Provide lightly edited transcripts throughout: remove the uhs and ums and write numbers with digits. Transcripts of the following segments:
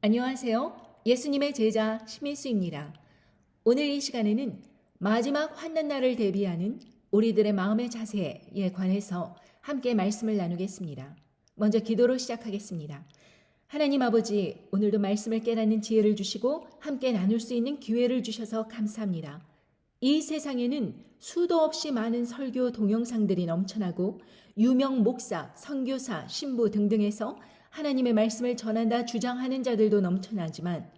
안녕하세요. 예수님의 제자 심일수입니다. 오늘 이 시간에는 마지막 환난날을 대비하는 우리들의 마음의 자세에 관해서 함께 말씀을 나누겠습니다. 먼저 기도로 시작하겠습니다. 하나님 아버지, 오늘도 말씀을 깨닫는 지혜를 주시고 함께 나눌 수 있는 기회를 주셔서 감사합니다. 이 세상에는 수도 없이 많은 설교 동영상들이 넘쳐나고 유명 목사, 선교사, 신부 등등에서 하나님의 말씀을 전한다 주장하는 자들도 넘쳐나지만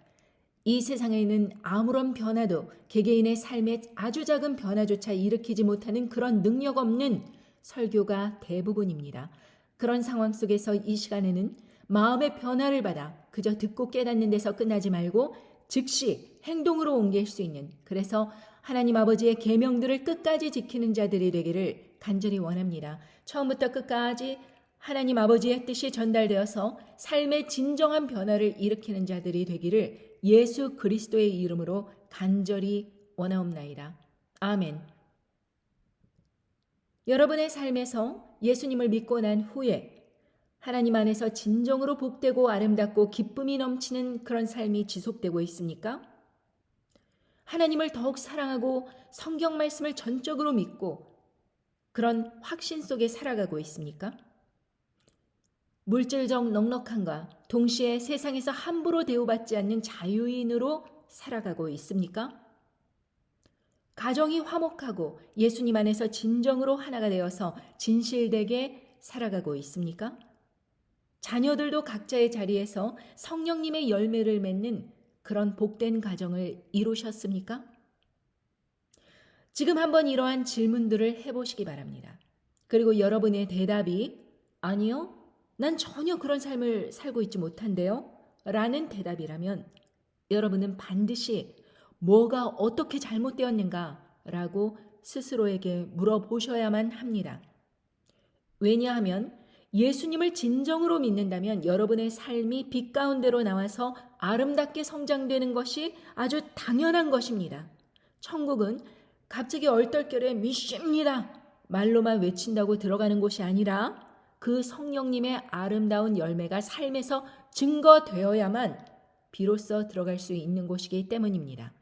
이 세상에는 아무런 변화도 개개인의 삶에 아주 작은 변화조차 일으키지 못하는 그런 능력 없는 설교가 대부분입니다. 그런 상황 속에서 이 시간에는 마음의 변화를 받아 그저 듣고 깨닫는 데서 끝나지 말고 즉시 행동으로 옮길 수 있는, 그래서 하나님 아버지의 계명들을 끝까지 지키는 자들이 되기를 간절히 원합니다. 처음부터 끝까지 하나님 아버지의 뜻이 전달되어서 삶의 진정한 변화를 일으키는 자들이 되기를 예수 그리스도의 이름으로 간절히 원하옵나이다. 아멘. 여러분의 삶에서 예수님을 믿고 난 후에 하나님 안에서 진정으로 복되고 아름답고 기쁨이 넘치는 그런 삶이 지속되고 있습니까? 하나님을 더욱 사랑하고 성경 말씀을 전적으로 믿고 그런 확신 속에 살아가고 있습니까? 물질적 넉넉함과 동시에 세상에서 함부로 대우받지 않는 자유인으로 살아가고 있습니까? 가정이 화목하고 예수님 안에서 진정으로 하나가 되어서 진실되게 살아가고 있습니까? 자녀들도 각자의 자리에서 성령님의 열매를 맺는 그런 복된 가정을 이루셨습니까? 지금 한번 이러한 질문들을 해보시기 바랍니다. 그리고 여러분의 대답이 아니요, 난 전혀 그런 삶을 살고 있지 못한데요 라는 대답이라면 여러분은 반드시 뭐가 어떻게 잘못되었는가 라고 스스로에게 물어보셔야만 합니다. 왜냐하면 예수님을 진정으로 믿는다면 여러분의 삶이 빛 가운데로 나와서 아름답게 성장되는 것이 아주 당연한 것입니다. 천국은 갑자기 얼떨결에 믿습니다 말로만 외친다고 들어가는 곳이 아니라 그 성령님의 아름다운 열매가 삶에서 증거되어야만 비로소 들어갈 수 있는 곳이기 때문입니다.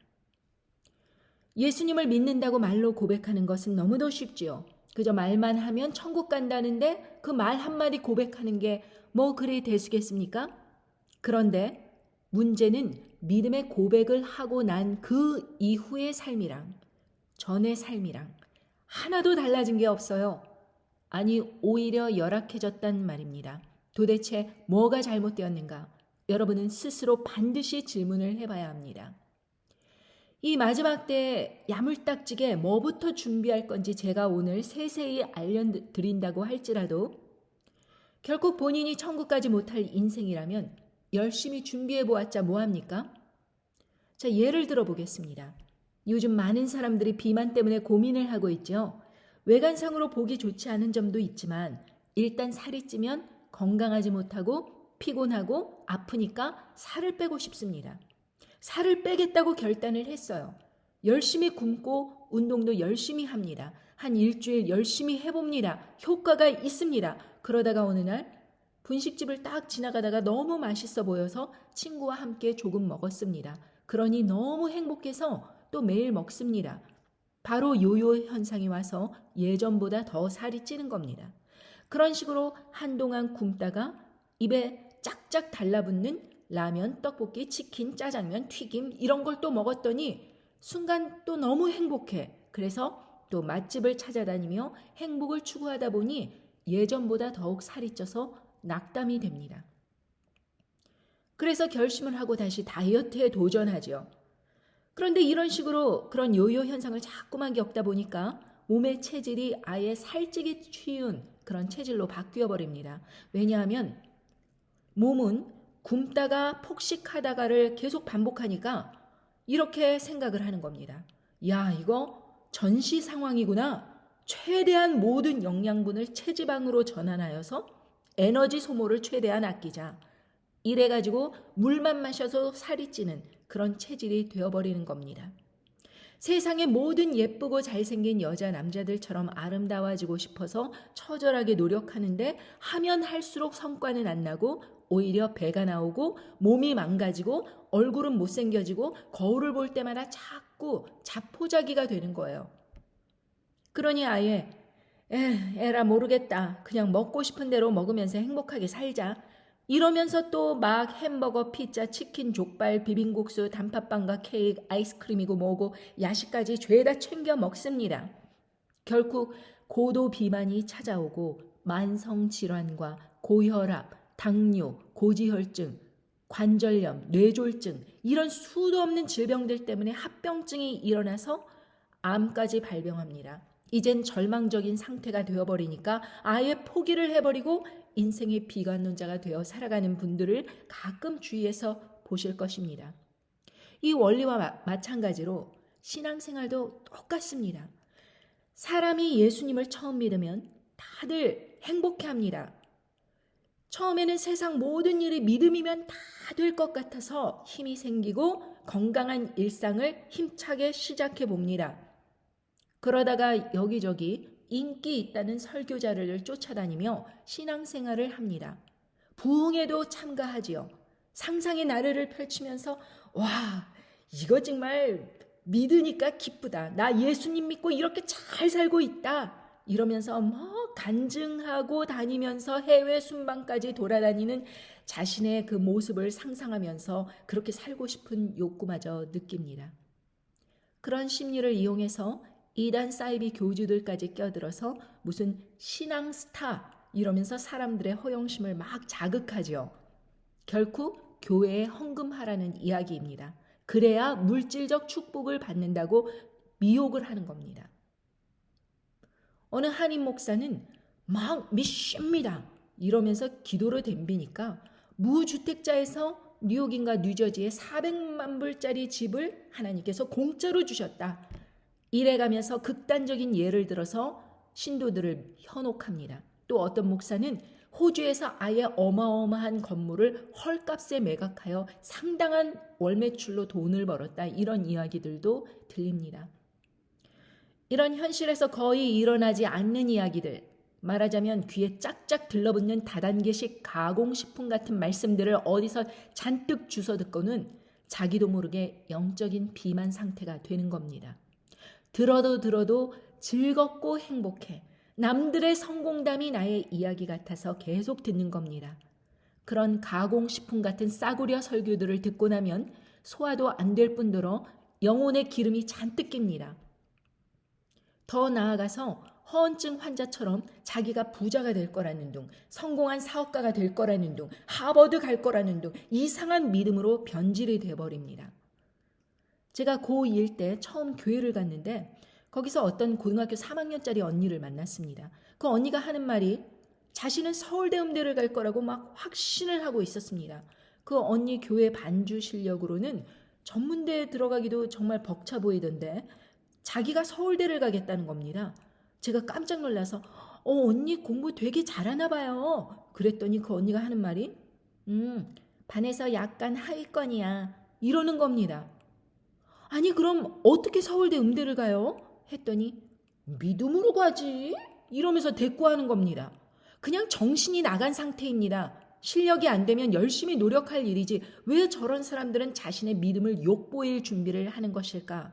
예수님을 믿는다고 말로 고백하는 것은 너무도 쉽지요. 그저 말만 하면 천국 간다는데 그 말 한마디 고백하는 게 뭐 그리 대수겠습니까? 그런데 문제는 믿음의 고백을 하고 난 그 이후의 삶이랑 전의 삶이랑 하나도 달라진 게 없어요. 아니, 오히려 열악해졌단 말입니다. 도대체 뭐가 잘못되었는가? 여러분은 스스로 반드시 질문을 해봐야 합니다. 이 마지막 때에 야물딱지게 뭐부터 준비할 건지 제가 오늘 세세히 알려드린다고 할지라도 결국 본인이 천국까지 못할 인생이라면 열심히 준비해보았자 뭐합니까? 자, 예를 들어 보겠습니다. 요즘 많은 사람들이 비만 때문에 고민을 하고 있죠. 외관상으로 보기 좋지 않은 점도 있지만 일단 살이 찌면 건강하지 못하고 피곤하고 아프니까 살을 빼고 싶습니다. 살을 빼겠다고 결단을 했어요. 열심히 굶고 운동도 열심히 합니다. 한 일주일 열심히 해봅니다. 효과가 있습니다. 그러다가 어느 날 분식집을 딱 지나가다가 너무 맛있어 보여서 친구와 함께 조금 먹었습니다. 그러니 너무 행복해서 또 매일 먹습니다. 바로 요요 현상이 와서 예전보다 더 살이 찌는 겁니다. 그런 식으로 한동안 굶다가 입에 짝짝 달라붙는 라면, 떡볶이, 치킨, 짜장면, 튀김 이런 걸 또 먹었더니 순간 또 너무 행복해. 그래서 또 맛집을 찾아다니며 행복을 추구하다 보니 예전보다 더욱 살이 쪄서 낙담이 됩니다. 그래서 결심을 하고 다시 다이어트에 도전하죠. 그런데 이런 식으로 그런 요요 현상을 자꾸만 겪다 보니까 몸의 체질이 아예 살찌기 쉬운 그런 체질로 바뀌어 버립니다. 왜냐하면 몸은 굶다가 폭식하다가를 계속 반복하니까 이렇게 생각을 하는 겁니다. 야, 이거 전시 상황이구나. 최대한 모든 영양분을 체지방으로 전환하여서 에너지 소모를 최대한 아끼자. 이래가지고 물만 마셔서 살이 찌는 그런 체질이 되어버리는 겁니다. 세상의 모든 예쁘고 잘생긴 여자 남자들처럼 아름다워지고 싶어서 처절하게 노력하는데 하면 할수록 성과는 안 나고 오히려 배가 나오고 몸이 망가지고 얼굴은 못생겨지고 거울을 볼 때마다 자꾸 자포자기가 되는 거예요. 그러니 아예 에라 모르겠다. 그냥 먹고 싶은 대로 먹으면서 행복하게 살자. 이러면서 또 막 햄버거, 피자, 치킨, 족발, 비빔국수, 단팥빵과 케이크, 아이스크림이고 뭐고 야식까지 죄다 챙겨 먹습니다. 결국 고도 비만이 찾아오고 만성질환과 고혈압, 당뇨, 고지혈증, 관절염, 뇌졸중 이런 수도 없는 질병들 때문에 합병증이 일어나서 암까지 발병합니다. 이젠 절망적인 상태가 되어버리니까 아예 포기를 해버리고 인생의 비관론자가 되어 살아가는 분들을 가끔 주위에서 보실 것입니다. 이 원리와 마찬가지로 신앙생활도 똑같습니다. 사람이 예수님을 처음 믿으면 다들 행복해합니다. 처음에는 세상 모든 일이 믿음이면 다 될 것 같아서 힘이 생기고 건강한 일상을 힘차게 시작해 봅니다. 그러다가 여기저기 인기 있다는 설교자를 쫓아다니며 신앙생활을 합니다. 부흥에도 참가하지요. 상상의 나래를 펼치면서 와, 이거 정말 믿으니까 기쁘다. 나 예수님 믿고 이렇게 잘 살고 있다. 이러면서 뭐 간증하고 다니면서 해외 순방까지 돌아다니는 자신의 그 모습을 상상하면서 그렇게 살고 싶은 욕구마저 느낍니다. 그런 심리를 이용해서 이단 사이비 교주들까지 껴들어서 무슨 신앙 스타 이러면서 사람들의 허영심을 막 자극하죠. 결국 교회에 헌금하라는 이야기입니다. 그래야 물질적 축복을 받는다고 미혹을 하는 겁니다. 어느 한인 목사는 막 믿습니다 이러면서 기도를 덤비니까 무주택자에서 뉴욕인가 뉴저지에 400만 불짜리 집을 하나님께서 공짜로 주셨다. 이래가면서 극단적인 예를 들어서 신도들을 현혹합니다. 또 어떤 목사는 호주에서 아예 어마어마한 건물을 헐값에 매각하여 상당한 월 매출로 돈을 벌었다. 이런 이야기들도 들립니다. 이런 현실에서 거의 일어나지 않는 이야기들, 말하자면 귀에 짝짝 들러붙는 다단계식 가공식품 같은 말씀들을 어디서 잔뜩 주워 듣고는 자기도 모르게 영적인 비만 상태가 되는 겁니다. 들어도 즐겁고 행복해. 남들의 성공담이 나의 이야기 같아서 계속 듣는 겁니다. 그런 가공식품 같은 싸구려 설교들을 듣고 나면 소화도 안 될 뿐더러 영혼의 기름이 잔뜩 깁니다. 더 나아가서 허언증 환자처럼 자기가 부자가 될 거라는 둥, 성공한 사업가가 될 거라는 둥, 하버드 갈 거라는 둥 이상한 믿음으로 변질이 되어버립니다. 제가 고2일 때 처음 교회를 갔는데 거기서 어떤 고등학교 3학년짜리 언니를 만났습니다. 그 언니가 하는 말이 자신은 서울대 음대를 갈 거라고 막 확신을 하고 있었습니다. 그 언니 교회 반주 실력으로는 전문대에 들어가기도 정말 벅차 보이던데 자기가 서울대를 가겠다는 겁니다. 제가 깜짝 놀라서 언니 공부 되게 잘하나 봐요. 그랬더니 그 언니가 하는 말이 반에서 약간 하위권이야. 이러는 겁니다. 아니 그럼 어떻게 서울대 음대를 가요? 했더니 믿음으로 가지. 이러면서 대꾸하는 겁니다. 그냥 정신이 나간 상태입니다. 실력이 안 되면 열심히 노력할 일이지 왜 저런 사람들은 자신의 믿음을 욕보일 준비를 하는 것일까?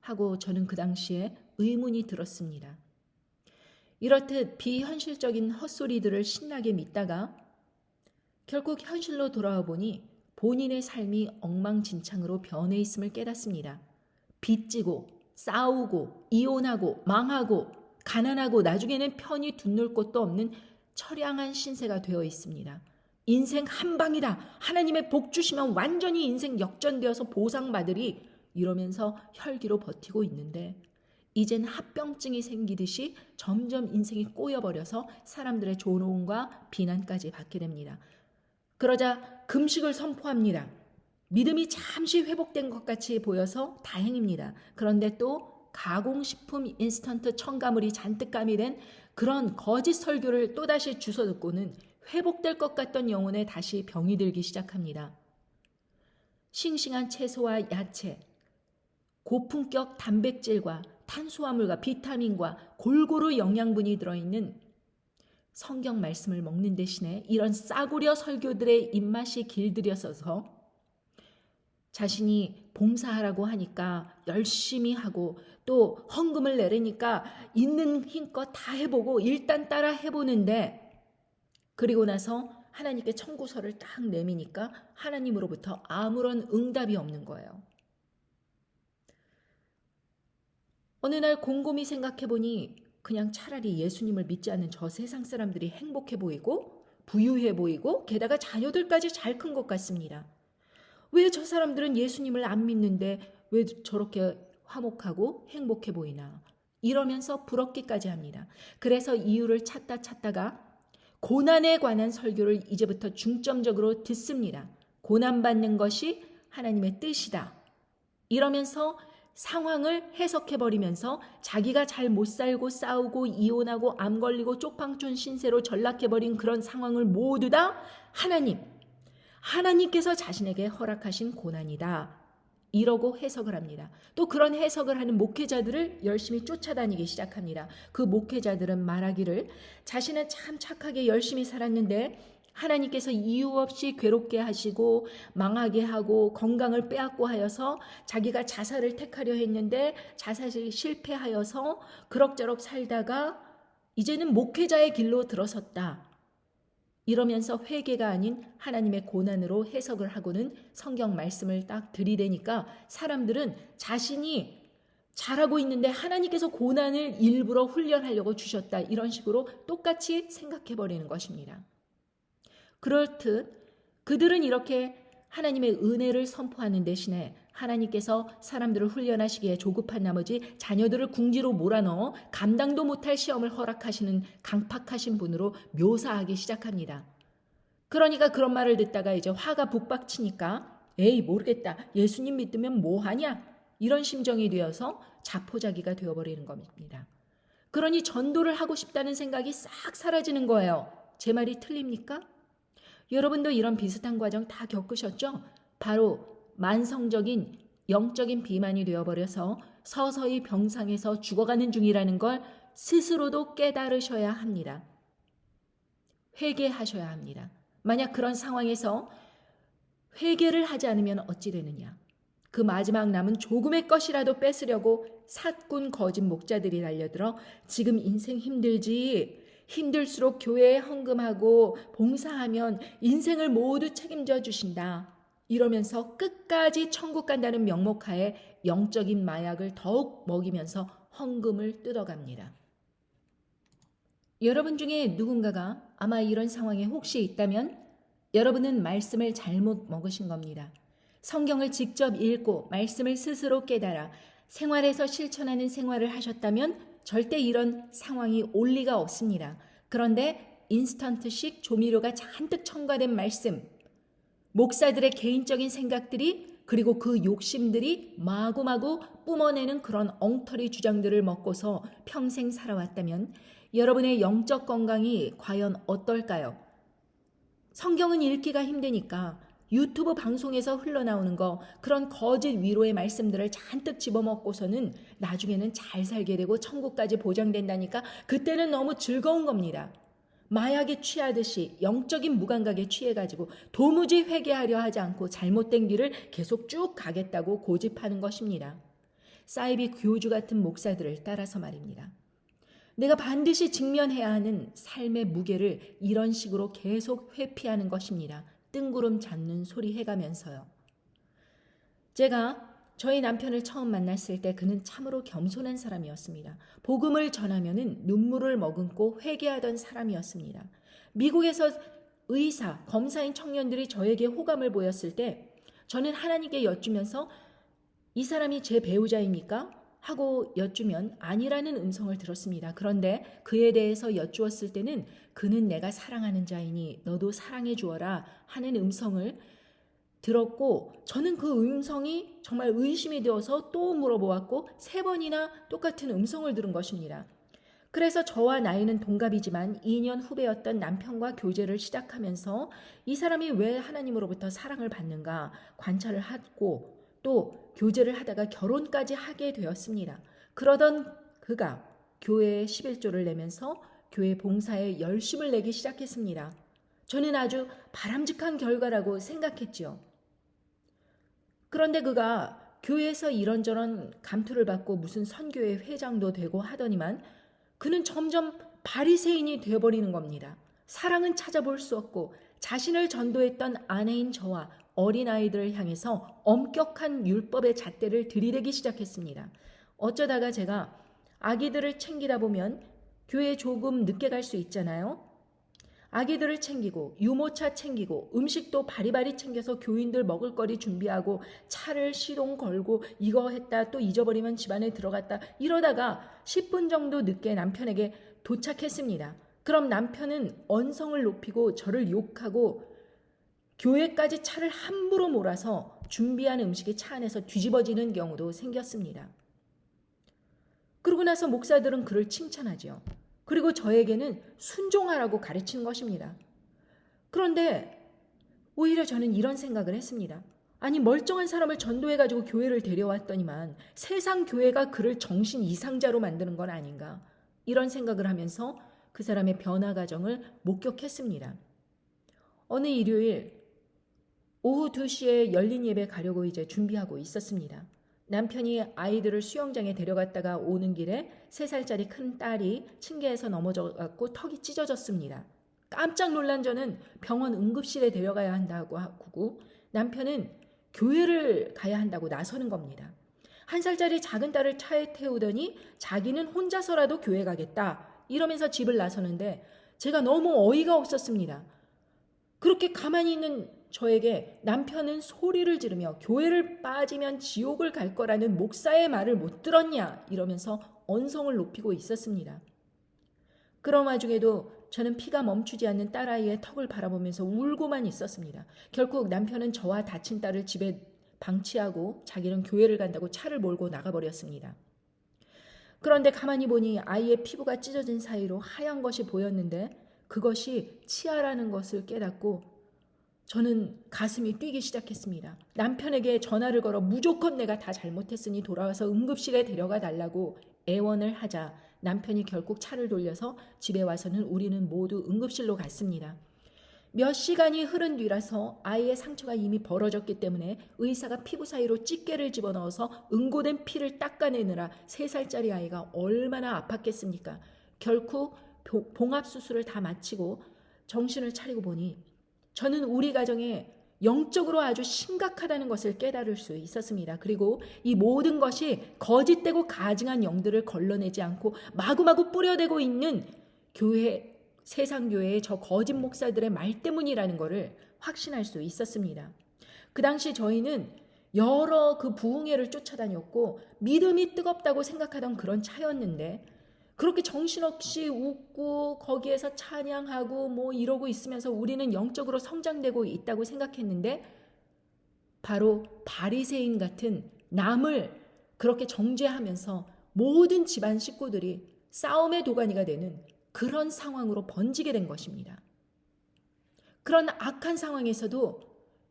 하고 저는 그 당시에 의문이 들었습니다. 이렇듯 비현실적인 헛소리들을 신나게 믿다가 결국 현실로 돌아와 보니 본인의 삶이 엉망진창으로 변해 있음을 깨닫습니다. 빚지고 싸우고 이혼하고 망하고 가난하고 나중에는 편히 둔놀 곳도 없는 처량한 신세가 되어 있습니다. 인생 한 방이다. 하나님의 복 주시면 완전히 인생 역전되어서 보상받으리. 이러면서 혈기로 버티고 있는데 이젠 합병증이 생기듯이 점점 인생이 꼬여버려서 사람들의 조롱과 비난까지 받게 됩니다. 그러자 금식을 선포합니다. 믿음이 잠시 회복된 것 같이 보여서 다행입니다. 그런데 또 가공식품 인스턴트 첨가물이 잔뜩 가미된 그런 거짓 설교를 또다시 주워 듣고는 회복될 것 같던 영혼에 다시 병이 들기 시작합니다. 싱싱한 채소와 야채, 고품격 단백질과 탄수화물과 비타민과 골고루 영양분이 들어있는 성경 말씀을 먹는 대신에 이런 싸구려 설교들의 입맛이 길들여서서 자신이 봉사하라고 하니까 열심히 하고 또 헌금을 내려니까 있는 힘껏 다 해보고 일단 따라 해보는데 그리고 나서 하나님께 청구서를 딱 내미니까 하나님으로부터 아무런 응답이 없는 거예요. 어느 날 곰곰이 생각해보니 그냥 차라리 예수님을 믿지 않는 저 세상 사람들이 행복해 보이고 부유해 보이고 게다가 자녀들까지 잘 큰 것 같습니다. 왜 저 사람들은 예수님을 안 믿는데 왜 저렇게 화목하고 행복해 보이나 이러면서 부럽기까지 합니다. 그래서 이유를 찾다가 고난에 관한 설교를 이제부터 중점적으로 듣습니다. 고난받는 것이 하나님의 뜻이다. 이러면서 상황을 해석해버리면서 자기가 잘 못 살고 싸우고 이혼하고 암 걸리고 쪽방촌 신세로 전락해버린 그런 상황을 모두 다 하나님께서 자신에게 허락하신 고난이다. 이러고 해석을 합니다. 또 그런 해석을 하는 목회자들을 열심히 쫓아다니기 시작합니다. 그 목회자들은 말하기를 자신은 참 착하게 열심히 살았는데 하나님께서 이유 없이 괴롭게 하시고 망하게 하고 건강을 빼앗고 하여서 자기가 자살을 택하려 했는데 자살이 실패하여서 그럭저럭 살다가 이제는 목회자의 길로 들어섰다. 이러면서 회개가 아닌 하나님의 고난으로 해석을 하고는 성경 말씀을 딱 들이대니까 사람들은 자신이 잘하고 있는데 하나님께서 고난을 일부러 훈련하려고 주셨다. 이런 식으로 똑같이 생각해버리는 것입니다. 그렇듯 그들은 이렇게 하나님의 은혜를 선포하는 대신에 하나님께서 사람들을 훈련하시기에 조급한 나머지 자녀들을 궁지로 몰아넣어 감당도 못할 시험을 허락하시는 강팍하신 분으로 묘사하기 시작합니다. 그러니까 그런 말을 듣다가 이제 화가 북박치니까 에이 모르겠다. 예수님 믿으면 뭐하냐? 이런 심정이 되어서 자포자기가 되어버리는 겁니다. 그러니 전도를 하고 싶다는 생각이 싹 사라지는 거예요. 제 말이 틀립니까? 여러분도 이런 비슷한 과정 다 겪으셨죠? 바로 만성적인 영적인 비만이 되어버려서 서서히 병상에서 죽어가는 중이라는 걸 스스로도 깨달으셔야 합니다. 회개하셔야 합니다. 만약 그런 상황에서 회개를 하지 않으면 어찌 되느냐? 그 마지막 남은 조금의 것이라도 뺏으려고 사꾼 거짓 목자들이 달려들어 지금 인생 힘들지? 힘들수록 교회에 헌금하고 봉사하면 인생을 모두 책임져 주신다. 이러면서 끝까지 천국 간다는 명목하에 영적인 마약을 더욱 먹이면서 헌금을 뜯어갑니다. 여러분 중에 누군가가 아마 이런 상황에 혹시 있다면 여러분은 말씀을 잘못 먹으신 겁니다. 성경을 직접 읽고 말씀을 스스로 깨달아 생활에서 실천하는 생활을 하셨다면 절대 이런 상황이 올 리가 없습니다. 그런데 인스턴트식 조미료가 잔뜩 첨가된 말씀, 목사들의 개인적인 생각들이 그리고 그 욕심들이 마구마구 뿜어내는 그런 엉터리 주장들을 먹고서 평생 살아왔다면 여러분의 영적 건강이 과연 어떨까요? 성경은 읽기가 힘드니까 유튜브 방송에서 흘러나오는 거 그런 거짓 위로의 말씀들을 잔뜩 집어먹고서는 나중에는 잘 살게 되고 천국까지 보장된다니까 그때는 너무 즐거운 겁니다. 마약에 취하듯이 영적인 무감각에 취해가지고 도무지 회개하려 하지 않고 잘못된 길을 계속 쭉 가겠다고 고집하는 것입니다. 사이비 교주 같은 목사들을 따라서 말입니다. 내가 반드시 직면해야 하는 삶의 무게를 이런 식으로 계속 회피하는 것입니다. 뜬구름 잡는 소리 해가면서요. 제가 저희 남편을 처음 만났을 때 그는 참으로 겸손한 사람이었습니다. 복음을 전하면은 눈물을 머금고 회개하던 사람이었습니다. 미국에서 의사, 검사인 청년들이 저에게 호감을 보였을 때 저는 하나님께 여쭈면서 이 사람이 제 배우자입니까? 하고 여쭈면 아니라는 음성을 들었습니다. 그런데 그에 대해서 여쭈었을 때는 그는 내가 사랑하는 자이니 너도 사랑해 주어라 하는 음성을 들었고 저는 그 음성이 정말 의심이 되어서 또 물어보았고 3번이나 똑같은 음성을 들은 것입니다. 그래서 저와 나이는 동갑이지만 2년 후배였던 남편과 교제를 시작하면서 이 사람이 왜 하나님으로부터 사랑을 받는가 관찰을 하고 또 교제를 하다가 결혼까지 하게 되었습니다. 그러던 그가 교회에 11조를 내면서 교회 봉사에 열심을 내기 시작했습니다. 저는 아주 바람직한 결과라고 생각했지요. 그런데 그가 교회에서 이런저런 감투를 받고 무슨 선교회 회장도 되고 하더니만 그는 점점 바리새인이 되어버리는 겁니다. 사랑은 찾아볼 수 없고 자신을 전도했던 아내인 저와 어린아이들을 향해서 엄격한 율법의 잣대를 들이대기 시작했습니다. 어쩌다가 제가 아기들을 챙기다 보면 교회에 조금 늦게 갈 수 있잖아요. 아기들을 챙기고 유모차 챙기고 음식도 바리바리 챙겨서 교인들 먹을거리 준비하고 차를 시동 걸고 이거 했다 또 잊어버리면 집안에 들어갔다 이러다가 10분 정도 늦게 남편에게 도착했습니다. 그럼 남편은 언성을 높이고 저를 욕하고 교회까지 차를 함부로 몰아서 준비한 음식이 차 안에서 뒤집어지는 경우도 생겼습니다. 그러고 나서 목사들은 그를 칭찬하죠. 그리고 저에게는 순종하라고 가르치는 것입니다. 그런데 오히려 저는 이런 생각을 했습니다. 아니 멀쩡한 사람을 전도해가지고 교회를 데려왔더니만 세상 교회가 그를 정신 이상자로 만드는 건 아닌가 이런 생각을 하면서 그 사람의 변화 과정을 목격했습니다. 어느 일요일 오후 2시에 열린 예배 가려고 이제 준비하고 있었습니다. 남편이 아이들을 수영장에 데려갔다가 오는 길에 3살짜리 큰 딸이 층계에서 넘어져갖고 턱이 찢어졌습니다. 깜짝 놀란 저는 병원 응급실에 데려가야 한다고 하고 남편은 교회를 가야 한다고 나서는 겁니다. 1살짜리 작은 딸을 차에 태우더니 자기는 혼자서라도 교회 가겠다 이러면서 집을 나서는데 제가 너무 어이가 없었습니다. 그렇게 가만히 있는 저에게 남편은 소리를 지르며 교회를 빠지면 지옥을 갈 거라는 목사의 말을 못 들었냐 이러면서 언성을 높이고 있었습니다. 그런 와중에도 저는 피가 멈추지 않는 딸아이의 턱을 바라보면서 울고만 있었습니다. 결국 남편은 저와 다친 딸을 집에 방치하고 자기는 교회를 간다고 차를 몰고 나가버렸습니다. 그런데 가만히 보니 아이의 피부가 찢어진 사이로 하얀 것이 보였는데 그것이 치아라는 것을 깨닫고 저는 가슴이 뛰기 시작했습니다. 남편에게 전화를 걸어 무조건 내가 다 잘못했으니 돌아와서 응급실에 데려가 달라고 애원을 하자 남편이 결국 차를 돌려서 집에 와서는 우리는 모두 응급실로 갔습니다. 몇 시간이 흐른 뒤라서 아이의 상처가 이미 벌어졌기 때문에 의사가 피부 사이로 집게를 집어넣어서 응고된 피를 닦아내느라 3살짜리 아이가 얼마나 아팠겠습니까? 결국 봉합수술을 다 마치고 정신을 차리고 보니 저는 우리 가정에 영적으로 아주 심각하다는 것을 깨달을 수 있었습니다. 그리고 이 모든 것이 거짓되고 가증한 영들을 걸러내지 않고 마구마구 뿌려대고 있는 교회, 세상 교회의 저 거짓 목사들의 말 때문이라는 것을 확신할 수 있었습니다. 그 당시 저희는 여러 그 부흥회를 쫓아다녔고 믿음이 뜨겁다고 생각하던 그런 차였는데 그렇게 정신없이 웃고 거기에서 찬양하고 뭐 이러고 있으면서 우리는 영적으로 성장되고 있다고 생각했는데 바로 바리새인 같은 남을 그렇게 정죄하면서 모든 집안 식구들이 싸움의 도가니가 되는 그런 상황으로 번지게 된 것입니다. 그런 악한 상황에서도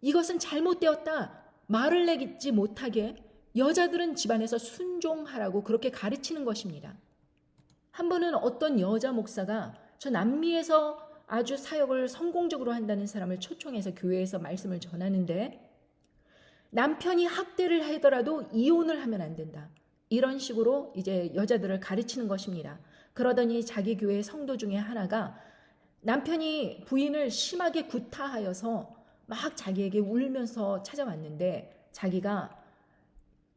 이것은 잘못되었다 말을 내지 못하게 여자들은 집안에서 순종하라고 그렇게 가르치는 것입니다. 한 번은 어떤 여자 목사가 저 남미에서 아주 사역을 성공적으로 한다는 사람을 초청해서 교회에서 말씀을 전하는데 남편이 학대를 하더라도 이혼을 하면 안 된다. 이런 식으로 이제 여자들을 가르치는 것입니다. 그러더니 자기 교회 성도 중에 하나가 남편이 부인을 심하게 구타하여서 막 자기에게 울면서 찾아왔는데 자기가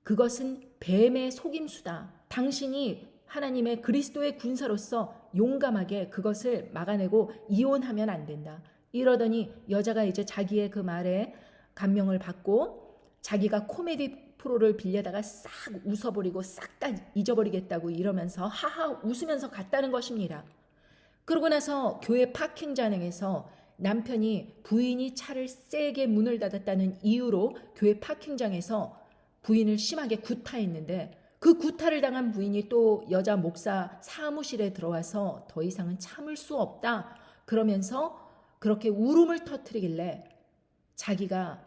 그것은 뱀의 속임수다. 당신이 하나님의 그리스도의 군사로서 용감하게 그것을 막아내고 이혼하면 안 된다. 이러더니 여자가 이제 자기의 그 말에 감명을 받고 자기가 코미디 프로를 빌려다가 싹 웃어버리고 싹 다 잊어버리겠다고 이러면서 하하 웃으면서 갔다는 것입니다. 그러고 나서 교회 파킹장에서 남편이 부인이 차를 세게 문을 닫았다는 이유로 교회 파킹장에서 부인을 심하게 구타했는데 그 구타를 당한 부인이 또 여자 목사 사무실에 들어와서 더 이상은 참을 수 없다 그러면서 그렇게 울음을 터뜨리길래 자기가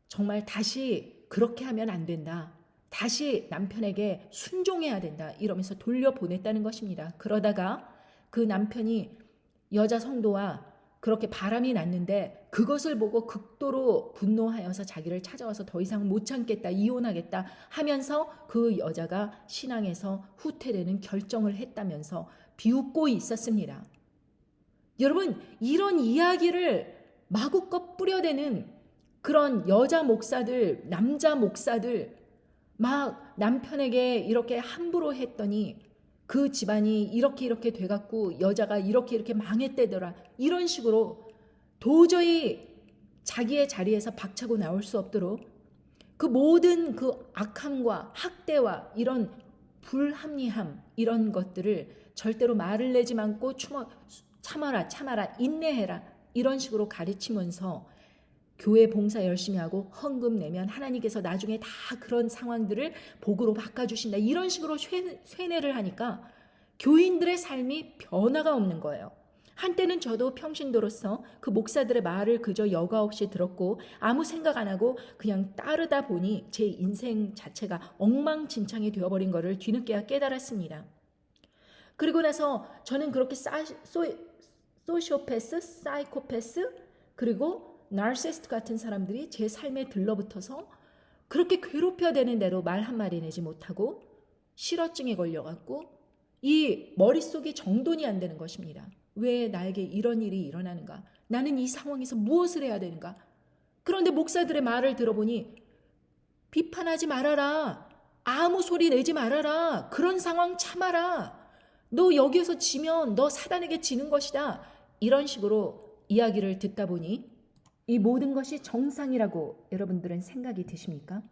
정말 다시 그렇게 하면 안 된다. 다시 남편에게 순종해야 된다. 이러면서 돌려보냈다는 것입니다. 그러다가 그 남편이 여자 성도와 그렇게 바람이 났는데 그것을 보고 극도로 분노하여서 자기를 찾아와서 더 이상 못 참겠다, 이혼하겠다 하면서 그 여자가 신앙에서 후퇴되는 결정을 했다면서 비웃고 있었습니다. 여러분, 이런 이야기를 마구껏 뿌려대는 그런 여자 목사들, 남자 목사들 막 남편에게 이렇게 함부로 했더니 그 집안이 이렇게 돼갖고 여자가 이렇게 망했대더라. 이런 식으로 도저히 자기의 자리에서 박차고 나올 수 없도록 그 모든 그 악함과 학대와 이런 불합리함 이런 것들을 절대로 말을 내지 않고 참아라, 인내해라 이런 식으로 가르치면서 교회 봉사 열심히 하고 헌금 내면 하나님께서 나중에 다 그런 상황들을 복으로 바꿔주신다. 이런 식으로 쇠뇌를 하니까 교인들의 삶이 변화가 없는 거예요. 한때는 저도 평신도로서 그 목사들의 말을 그저 여과 없이 들었고 아무 생각 안 하고 그냥 따르다 보니 제 인생 자체가 엉망진창이 되어버린 것을 뒤늦게야 깨달았습니다. 그리고 나서 저는 그렇게 소시오패스, 사이코패스 그리고 나르시스트 같은 사람들이 제 삶에 들러붙어서 그렇게 괴롭혀대는 대로 말 한마디 내지 못하고 실어증에 걸려갖고 이 머릿속이 정돈이 안 되는 것입니다. 왜 나에게 이런 일이 일어나는가? 나는 이 상황에서 무엇을 해야 되는가? 그런데 목사들의 말을 들어보니 비판하지 말아라. 아무 소리 내지 말아라. 그런 상황 참아라. 너 여기에서 지면 너 사단에게 지는 것이다. 이런 식으로 이야기를 듣다 보니 이 모든 것이 정상이라고 여러분들은 생각이 드십니까?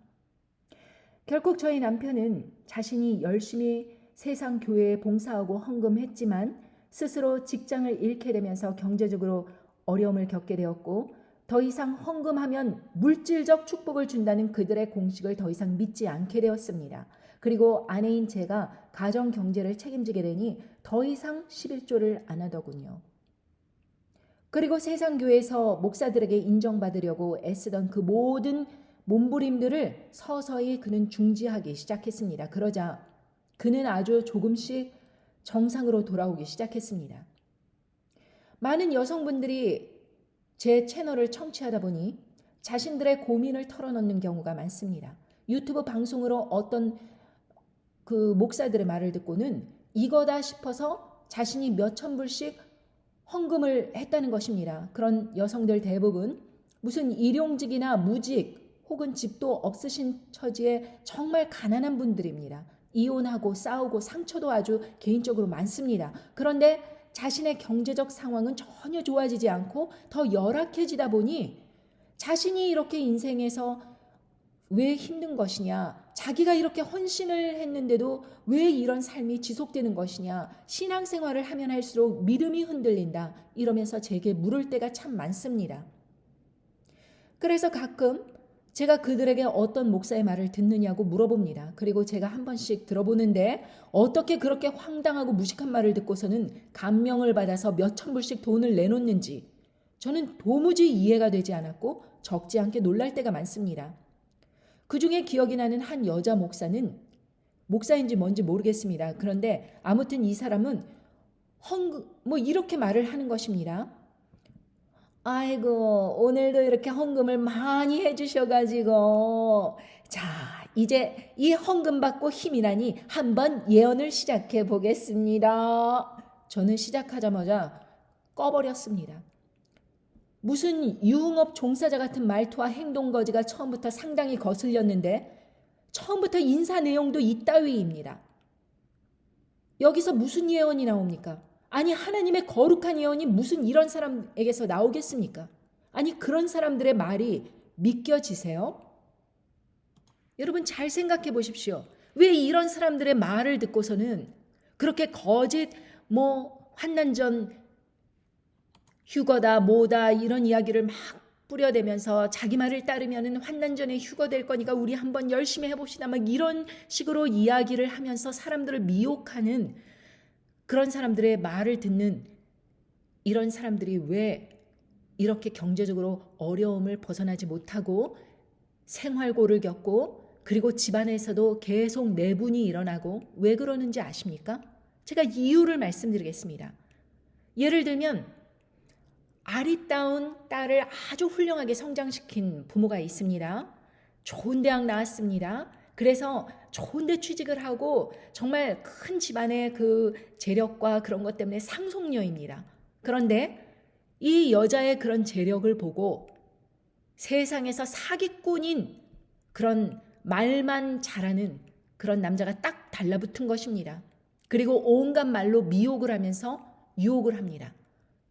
결국 저희 남편은 자신이 열심히 세상 교회에 봉사하고 헌금했지만 스스로 직장을 잃게 되면서 경제적으로 어려움을 겪게 되었고 더 이상 헌금하면 물질적 축복을 준다는 그들의 공식을 더 이상 믿지 않게 되었습니다. 그리고 아내인 제가 가정 경제를 책임지게 되니 더 이상 11조를 안 하더군요. 그리고 세상 교회에서 목사들에게 인정받으려고 애쓰던 그 모든 몸부림들을 서서히 그는 중지하기 시작했습니다. 그러자 그는 아주 조금씩 정상으로 돌아오기 시작했습니다. 많은 여성분들이 제 채널을 청취하다 보니 자신들의 고민을 털어놓는 경우가 많습니다. 유튜브 방송으로 어떤 그 목사들의 말을 듣고는 이거다 싶어서 자신이 몇천 불씩 헌금을 했다는 것입니다. 그런 여성들 대부분 무슨 일용직이나 무직 혹은 집도 없으신 처지에 정말 가난한 분들입니다. 이혼하고 싸우고 상처도 아주 개인적으로 많습니다. 그런데 자신의 경제적 상황은 전혀 좋아지지 않고 더 열악해지다 보니 자신이 이렇게 인생에서 왜 힘든 것이냐, 자기가 이렇게 헌신을 했는데도 왜 이런 삶이 지속되는 것이냐, 신앙생활을 하면 할수록 믿음이 흔들린다 이러면서 제게 물을 때가 참 많습니다. 그래서 가끔 제가 그들에게 어떤 목사의 말을 듣느냐고 물어봅니다. 그리고 제가 한 번씩 들어보는데 어떻게 그렇게 황당하고 무식한 말을 듣고서는 감명을 받아서 몇천 불씩 돈을 내놓는지 저는 도무지 이해가 되지 않았고 적지 않게 놀랄 때가 많습니다. 그 중에 기억이 나는 한 여자 목사는 목사인지 뭔지 모르겠습니다. 그런데 아무튼 이 사람은 이렇게 말을 하는 것입니다. 아이고 오늘도 이렇게 헌금을 많이 해주셔가지고 자 이제 이 헌금 받고 힘이 나니 한번 예언을 시작해 보겠습니다. 저는 시작하자마자 꺼버렸습니다. 무슨 유흥업 종사자 같은 말투와 행동 거지가 처음부터 상당히 거슬렸는데 처음부터 인사 내용도 이따위입니다. 여기서 무슨 예언이 나옵니까? 아니 하나님의 거룩한 예언이 무슨 이런 사람에게서 나오겠습니까? 아니 그런 사람들의 말이 믿겨지세요? 여러분 잘 생각해 보십시오. 왜 이런 사람들의 말을 듣고서는 그렇게 거짓 환난전 휴거다 뭐다 이런 이야기를 막 뿌려대면서 자기 말을 따르면은 환난전에 휴거될 거니까 우리 한번 열심히 해봅시다 막 이런 식으로 이야기를 하면서 사람들을 미혹하는 그런 사람들의 말을 듣는 이런 사람들이 왜 이렇게 경제적으로 어려움을 벗어나지 못하고 생활고를 겪고 그리고 집안에서도 계속 내분이 일어나고 왜 그러는지 아십니까? 제가 이유를 말씀드리겠습니다. 예를 들면 아리따운 딸을 아주 훌륭하게 성장시킨 부모가 있습니다. 좋은 대학 나왔습니다. 그래서 좋은 데 취직을 하고 정말 큰 집안의 그 재력과 그런 것 때문에 상속녀입니다. 그런데 이 여자의 그런 재력을 보고 세상에서 사기꾼인 그런 말만 잘하는 그런 남자가 딱 달라붙은 것입니다. 그리고 온갖 말로 미혹을 하면서 유혹을 합니다.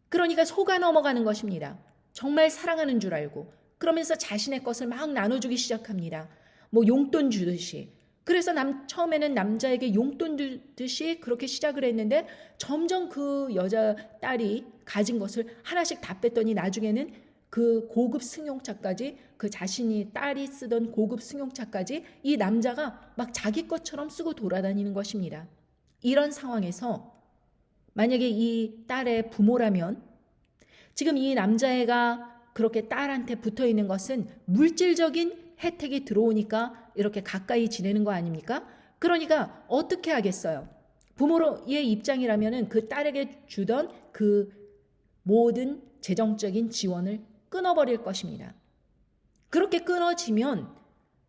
그러니까 속아 넘어가는 것입니다. 정말 사랑하는 줄 알고 그러면서 자신의 것을 막 나눠주기 시작합니다. 뭐 용돈 주듯이. 그래서 처음에는 남자에게 용돈 주듯이 그렇게 시작을 했는데 점점 그 여자 딸이 가진 것을 하나씩 다 뺐더니 나중에는 그 고급 승용차까지 그 자신이 딸이 쓰던 고급 승용차까지 이 남자가 막 자기 것처럼 쓰고 돌아다니는 것입니다. 이런 상황에서 만약에 이 딸의 부모라면 지금 이 남자애가 그렇게 딸한테 붙어 있는 것은 물질적인 혜택이 들어오니까 이렇게 가까이 지내는 거 아닙니까? 그러니까 어떻게 하겠어요? 부모의 입장이라면 그 딸에게 주던 그 모든 재정적인 지원을 끊어버릴 것입니다. 그렇게 끊어지면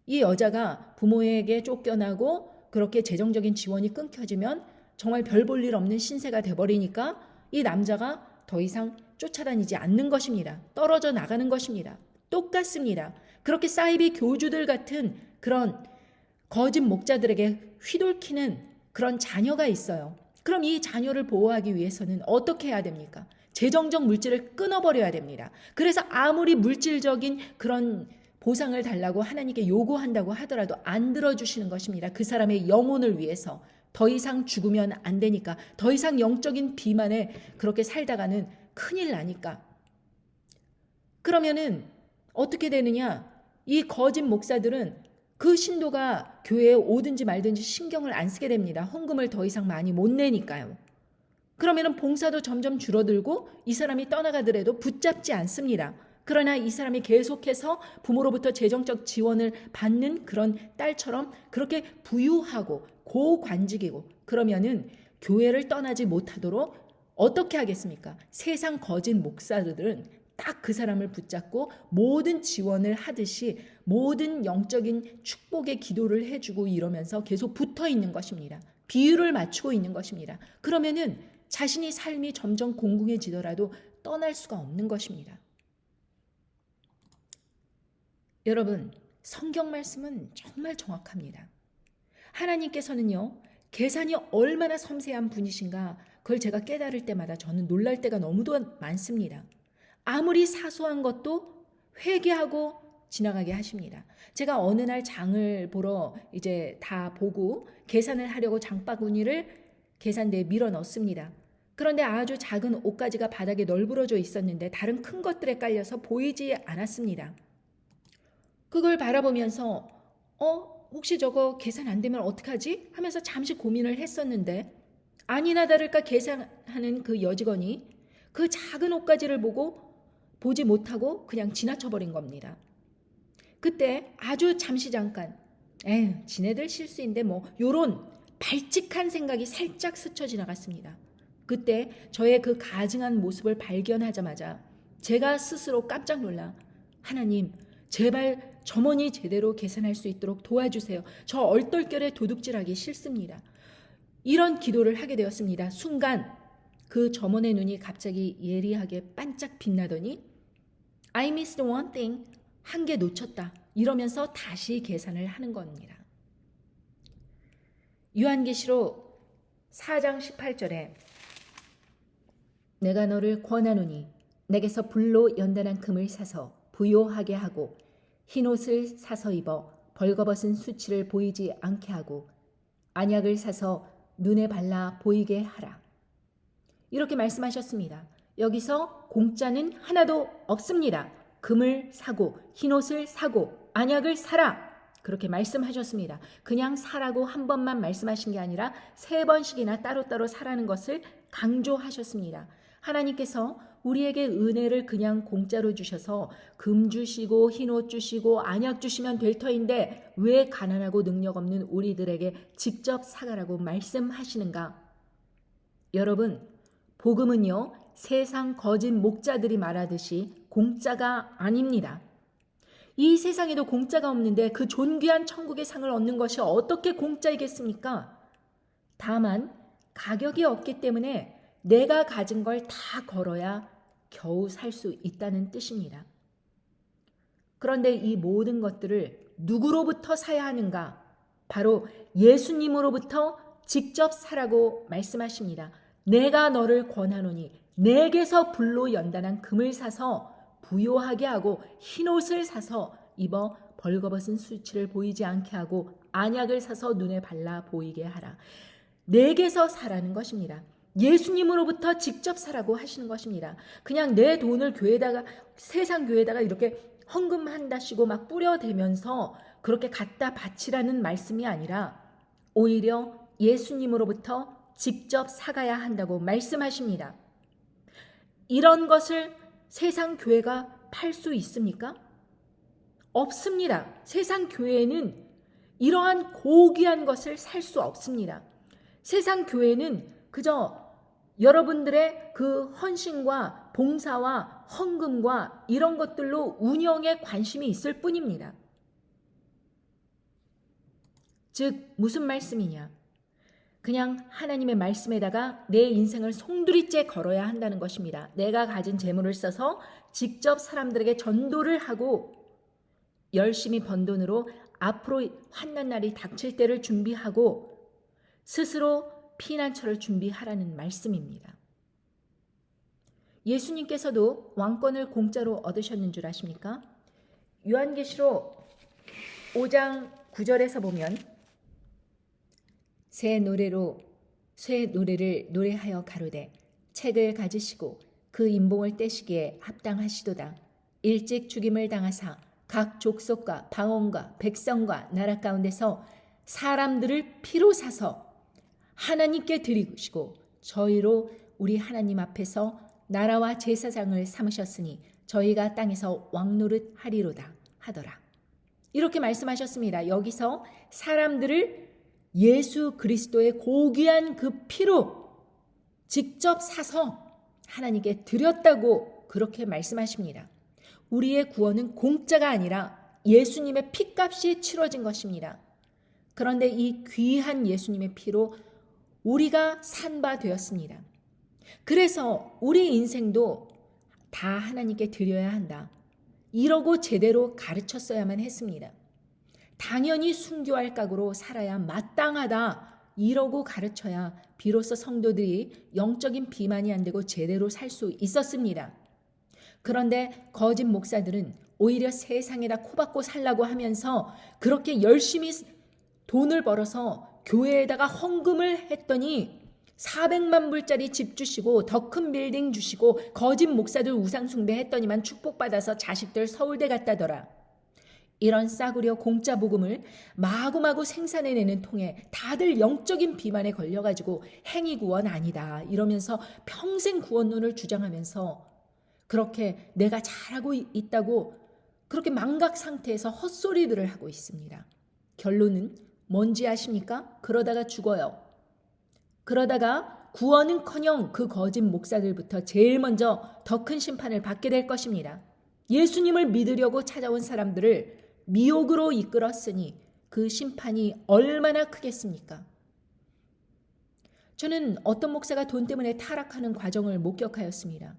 이 여자가 부모에게 쫓겨나고 그렇게 재정적인 지원이 끊겨지면 정말 별 볼 일 없는 신세가 돼버리니까 이 남자가 더 이상 쫓아다니지 않는 것입니다. 떨어져 나가는 것입니다. 똑같습니다. 그렇게 사이비 교주들 같은 그런 거짓 목자들에게 휘둘키는 그런 자녀가 있어요. 그럼 이 자녀를 보호하기 위해서는 어떻게 해야 됩니까? 재정적 물질을 끊어버려야 됩니다. 그래서 아무리 물질적인 그런 보상을 달라고 하나님께 요구한다고 하더라도 안 들어주시는 것입니다. 그 사람의 영혼을 위해서. 더 이상 죽으면 안 되니까. 더 이상 영적인 비만에 그렇게 살다가는 큰일 나니까. 그러면은 어떻게 되느냐? 이 거짓 목사들은 그 신도가 교회에 오든지 말든지 신경을 안 쓰게 됩니다. 헌금을 더 이상 많이 못 내니까요. 그러면은 봉사도 점점 줄어들고 이 사람이 떠나가더라도 붙잡지 않습니다. 그러나 이 사람이 계속해서 부모로부터 재정적 지원을 받는 그런 딸처럼 그렇게 부유하고 고관직이고 그러면은 교회를 떠나지 못하도록 어떻게 하겠습니까? 세상 거짓 목사들은 딱 그 사람을 붙잡고 모든 지원을 하듯이 모든 영적인 축복의 기도를 해주고 이러면서 계속 붙어 있는 것입니다. 비율을 맞추고 있는 것입니다. 그러면은 자신이 삶이 점점 공공해지더라도 떠날 수가 없는 것입니다. 여러분, 성경 말씀은 정말 정확합니다. 하나님께서는요, 계산이 얼마나 섬세한 분이신가 그걸 제가 깨달을 때마다 저는 놀랄 때가 너무도 많습니다. 아무리 사소한 것도 회개하고 지나가게 하십니다. 제가 어느 날 장을 보러 이제 다 보고 계산을 하려고 장바구니를 계산대에 밀어 넣습니다. 그런데 아주 작은 옷가지가 바닥에 널브러져 있었는데 다른 큰 것들에 깔려서 보이지 않았습니다. 그걸 바라보면서 혹시 저거 계산 안 되면 어떡하지? 하면서 잠시 고민을 했었는데 아니나 다를까 계산하는 그 여직원이 그 작은 옷가지를 보지 못하고 그냥 지나쳐버린 겁니다. 그때 아주 잠시 잠깐 지네들 실수인데 뭐 요런 발칙한 생각이 살짝 스쳐 지나갔습니다. 그때 저의 그 가증한 모습을 발견하자마자 제가 스스로 깜짝 놀라 하나님 제발 점원이 제대로 계산할 수 있도록 도와주세요. 저 얼떨결에 도둑질하기 싫습니다. 이런 기도를 하게 되었습니다. 순간 그 점원의 눈이 갑자기 예리하게 반짝 빛나더니 I missed one thing. 한 개 놓쳤다. 이러면서 다시 계산을 하는 겁니다. 요한계시록 4장 18절에 내가 너를 권하노니 내게서 불로 연단한 금을 사서 부요하게 하고 흰옷을 사서 입어 벌거벗은 수치를 보이지 않게 하고 안약을 사서 눈에 발라 보이게 하라. 이렇게 말씀하셨습니다. 여기서 공짜는 하나도 없습니다. 금을 사고 흰옷을 사고 안약을 사라. 그렇게 말씀하셨습니다. 그냥 사라고 한 번만 말씀하신 게 아니라 3번씩이나 따로따로 사라는 것을 강조하셨습니다. 하나님께서 우리에게 은혜를 그냥 공짜로 주셔서 금 주시고 흰옷 주시고 안약 주시면 될 터인데 왜 가난하고 능력 없는 우리들에게 직접 사가라고 말씀하시는가? 여러분, 복음은요, 세상 거짓 목자들이 말하듯이 공짜가 아닙니다. 이 세상에도 공짜가 없는데 그 존귀한 천국의 상을 얻는 것이 어떻게 공짜이겠습니까? 다만 가격이 없기 때문에 내가 가진 걸 다 걸어야 겨우 살 수 있다는 뜻입니다. 그런데 이 모든 것들을 누구로부터 사야 하는가? 바로 예수님으로부터 직접 사라고 말씀하십니다. 내가 너를 권하노니 내게서 불로 연단한 금을 사서 부요하게 하고 흰옷을 사서 입어 벌거벗은 수치를 보이지 않게 하고 안약을 사서 눈에 발라 보이게 하라. 내게서 사라는 것입니다. 예수님으로부터 직접 사라고 하시는 것입니다. 그냥 내 돈을 교회에다가 세상 교회에다가 이렇게 헌금한다시고 막 뿌려대면서 그렇게 갖다 바치라는 말씀이 아니라 오히려 예수님으로부터 직접 사가야 한다고 말씀하십니다. 이런 것을 세상 교회가 팔 수 있습니까? 없습니다. 세상 교회에는 이러한 고귀한 것을 살 수 없습니다. 세상 교회는 그저 여러분들의 그 헌신과 봉사와 헌금과 이런 것들로 운영에 관심이 있을 뿐입니다. 즉 무슨 말씀이냐? 그냥 하나님의 말씀에다가 내 인생을 송두리째 걸어야 한다는 것입니다. 내가 가진 재물을 써서 직접 사람들에게 전도를 하고 열심히 번 돈으로 앞으로 환난 날이 닥칠 때를 준비하고 스스로 피난처를 준비하라는 말씀입니다. 예수님께서도 왕권을 공짜로 얻으셨는 줄 아십니까? 요한계시록 5장 9절에서 보면 새 노래를 노래하여 가로되 책을 가지시고 그 인봉을 떼시기에 합당하시도다. 일찍 죽임을 당하사 각 족속과 방언과 백성과 나라 가운데서 사람들을 피로 사서 하나님께 드리시고 저희로 우리 하나님 앞에서 나라와 제사장을 삼으셨으니 저희가 땅에서 왕노릇 하리로다 하더라. 이렇게 말씀하셨습니다. 여기서 사람들을 예수 그리스도의 고귀한 그 피로 직접 사서 하나님께 드렸다고 그렇게 말씀하십니다. 우리의 구원은 공짜가 아니라 예수님의 피값이 치러진 것입니다. 그런데 이 귀한 예수님의 피로 우리가 산 바 되었습니다. 그래서 우리 인생도 다 하나님께 드려야 한다. 이러고 제대로 가르쳤어야만 했습니다. 당연히 순교할 각오로 살아야 마땅하다. 이러고 가르쳐야 비로소 성도들이 영적인 비만이 안 되고 제대로 살 수 있었습니다. 그런데 거짓 목사들은 오히려 세상에다 코박고 살라고 하면서 그렇게 열심히 돈을 벌어서 교회에다가 헌금을 했더니 400만 불짜리 집 주시고 더 큰 빌딩 주시고 거짓 목사들 우상 숭배했더니만 축복받아서 자식들 서울대 갔다더라. 이런 싸구려 공짜 복음을 마구마구 생산해내는 통에 다들 영적인 비만에 걸려가지고 행위 구원 아니다 이러면서 평생 구원론을 주장하면서 그렇게 내가 잘하고 있다고 그렇게 망각 상태에서 헛소리들을 하고 있습니다. 결론은 뭔지 아십니까? 그러다가 죽어요. 그러다가 구원은커녕 그 거짓 목사들부터 제일 먼저 더 큰 심판을 받게 될 것입니다. 예수님을 믿으려고 찾아온 사람들을 미혹으로 이끌었으니 그 심판이 얼마나 크겠습니까? 저는 어떤 목사가 돈 때문에 타락하는 과정을 목격하였습니다.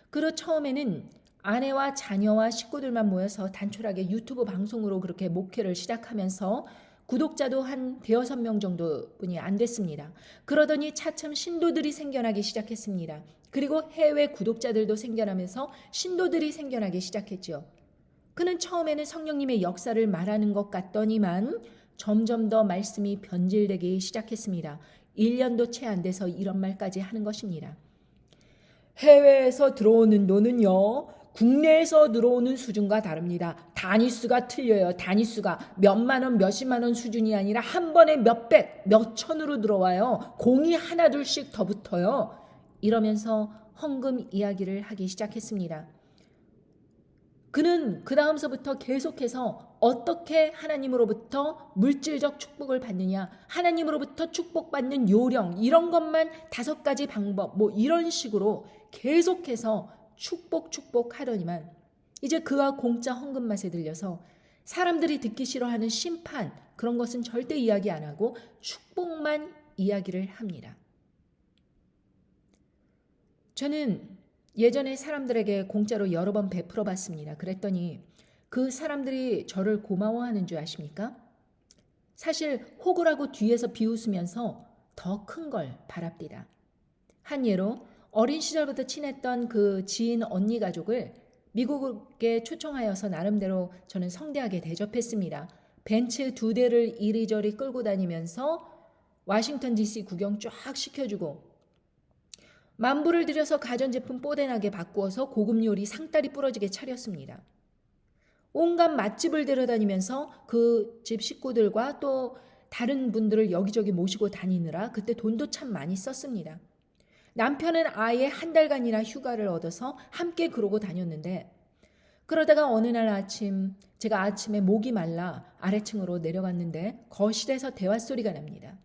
그리고 처음에는 아내와 자녀와 식구들만 모여서 단촐하게 유튜브 방송으로 그렇게 목회를 시작하면서 구독자도 한 5-6명 정도뿐이 안 됐습니다. 그러더니 차츰 신도들이 생겨나기 시작했습니다. 그리고 해외 구독자들도 생겨나면서 신도들이 생겨나기 시작했죠. 그는 처음에는 성령님의 역사를 말하는 것 같더니만 점점 더 말씀이 변질되기 시작했습니다. 1년도 채 안 돼서 이런 말까지 하는 것입니다. 해외에서 들어오는 돈은요, 국내에서 들어오는 수준과 다릅니다. 단위수가 틀려요. 단위수가 몇만 원, 몇십만 원 수준이 아니라 한 번에 몇백, 몇천으로 들어와요. 공이 하나 둘씩 더 붙어요. 이러면서 헌금 이야기를 하기 시작했습니다. 그는 그 다음서부터 계속해서 어떻게 하나님으로부터 물질적 축복을 받느냐, 하나님으로부터 축복받는 요령, 이런 것만 5가지 방법, 뭐 이런 식으로 계속해서 축복 하더니만 이제 그와 공짜 헌금 맛에 들려서 사람들이 듣기 싫어하는 심판, 그런 것은 절대 이야기 안 하고 축복만 이야기를 합니다. 저는 예전에 사람들에게 공짜로 여러 번 베풀어 봤습니다. 그랬더니 그 사람들이 저를 고마워하는 줄 아십니까? 사실 호구라고 뒤에서 비웃으면서 더 큰 걸 바랍니다. 한 예로 어린 시절부터 친했던 그 지인 언니 가족을 미국에 초청하여서 나름대로 저는 성대하게 대접했습니다. 벤츠 2대를 이리저리 끌고 다니면서 워싱턴 DC 구경 쫙 시켜주고 만불을 들여서 가전제품 뽀대나게 바꾸어서 고급 요리 상다리 부러지게 차렸습니다. 온갖 맛집을 데려다니면서 그 집 식구들과 또 다른 분들을 여기저기 모시고 다니느라 그때 돈도 참 많이 썼습니다. 남편은 아예 한 달간이나 휴가를 얻어서 함께 그러고 다녔는데 그러다가 어느 날 아침 제가 아침에 목이 말라 아래층으로 내려갔는데 거실에서 대화 소리가 납니다.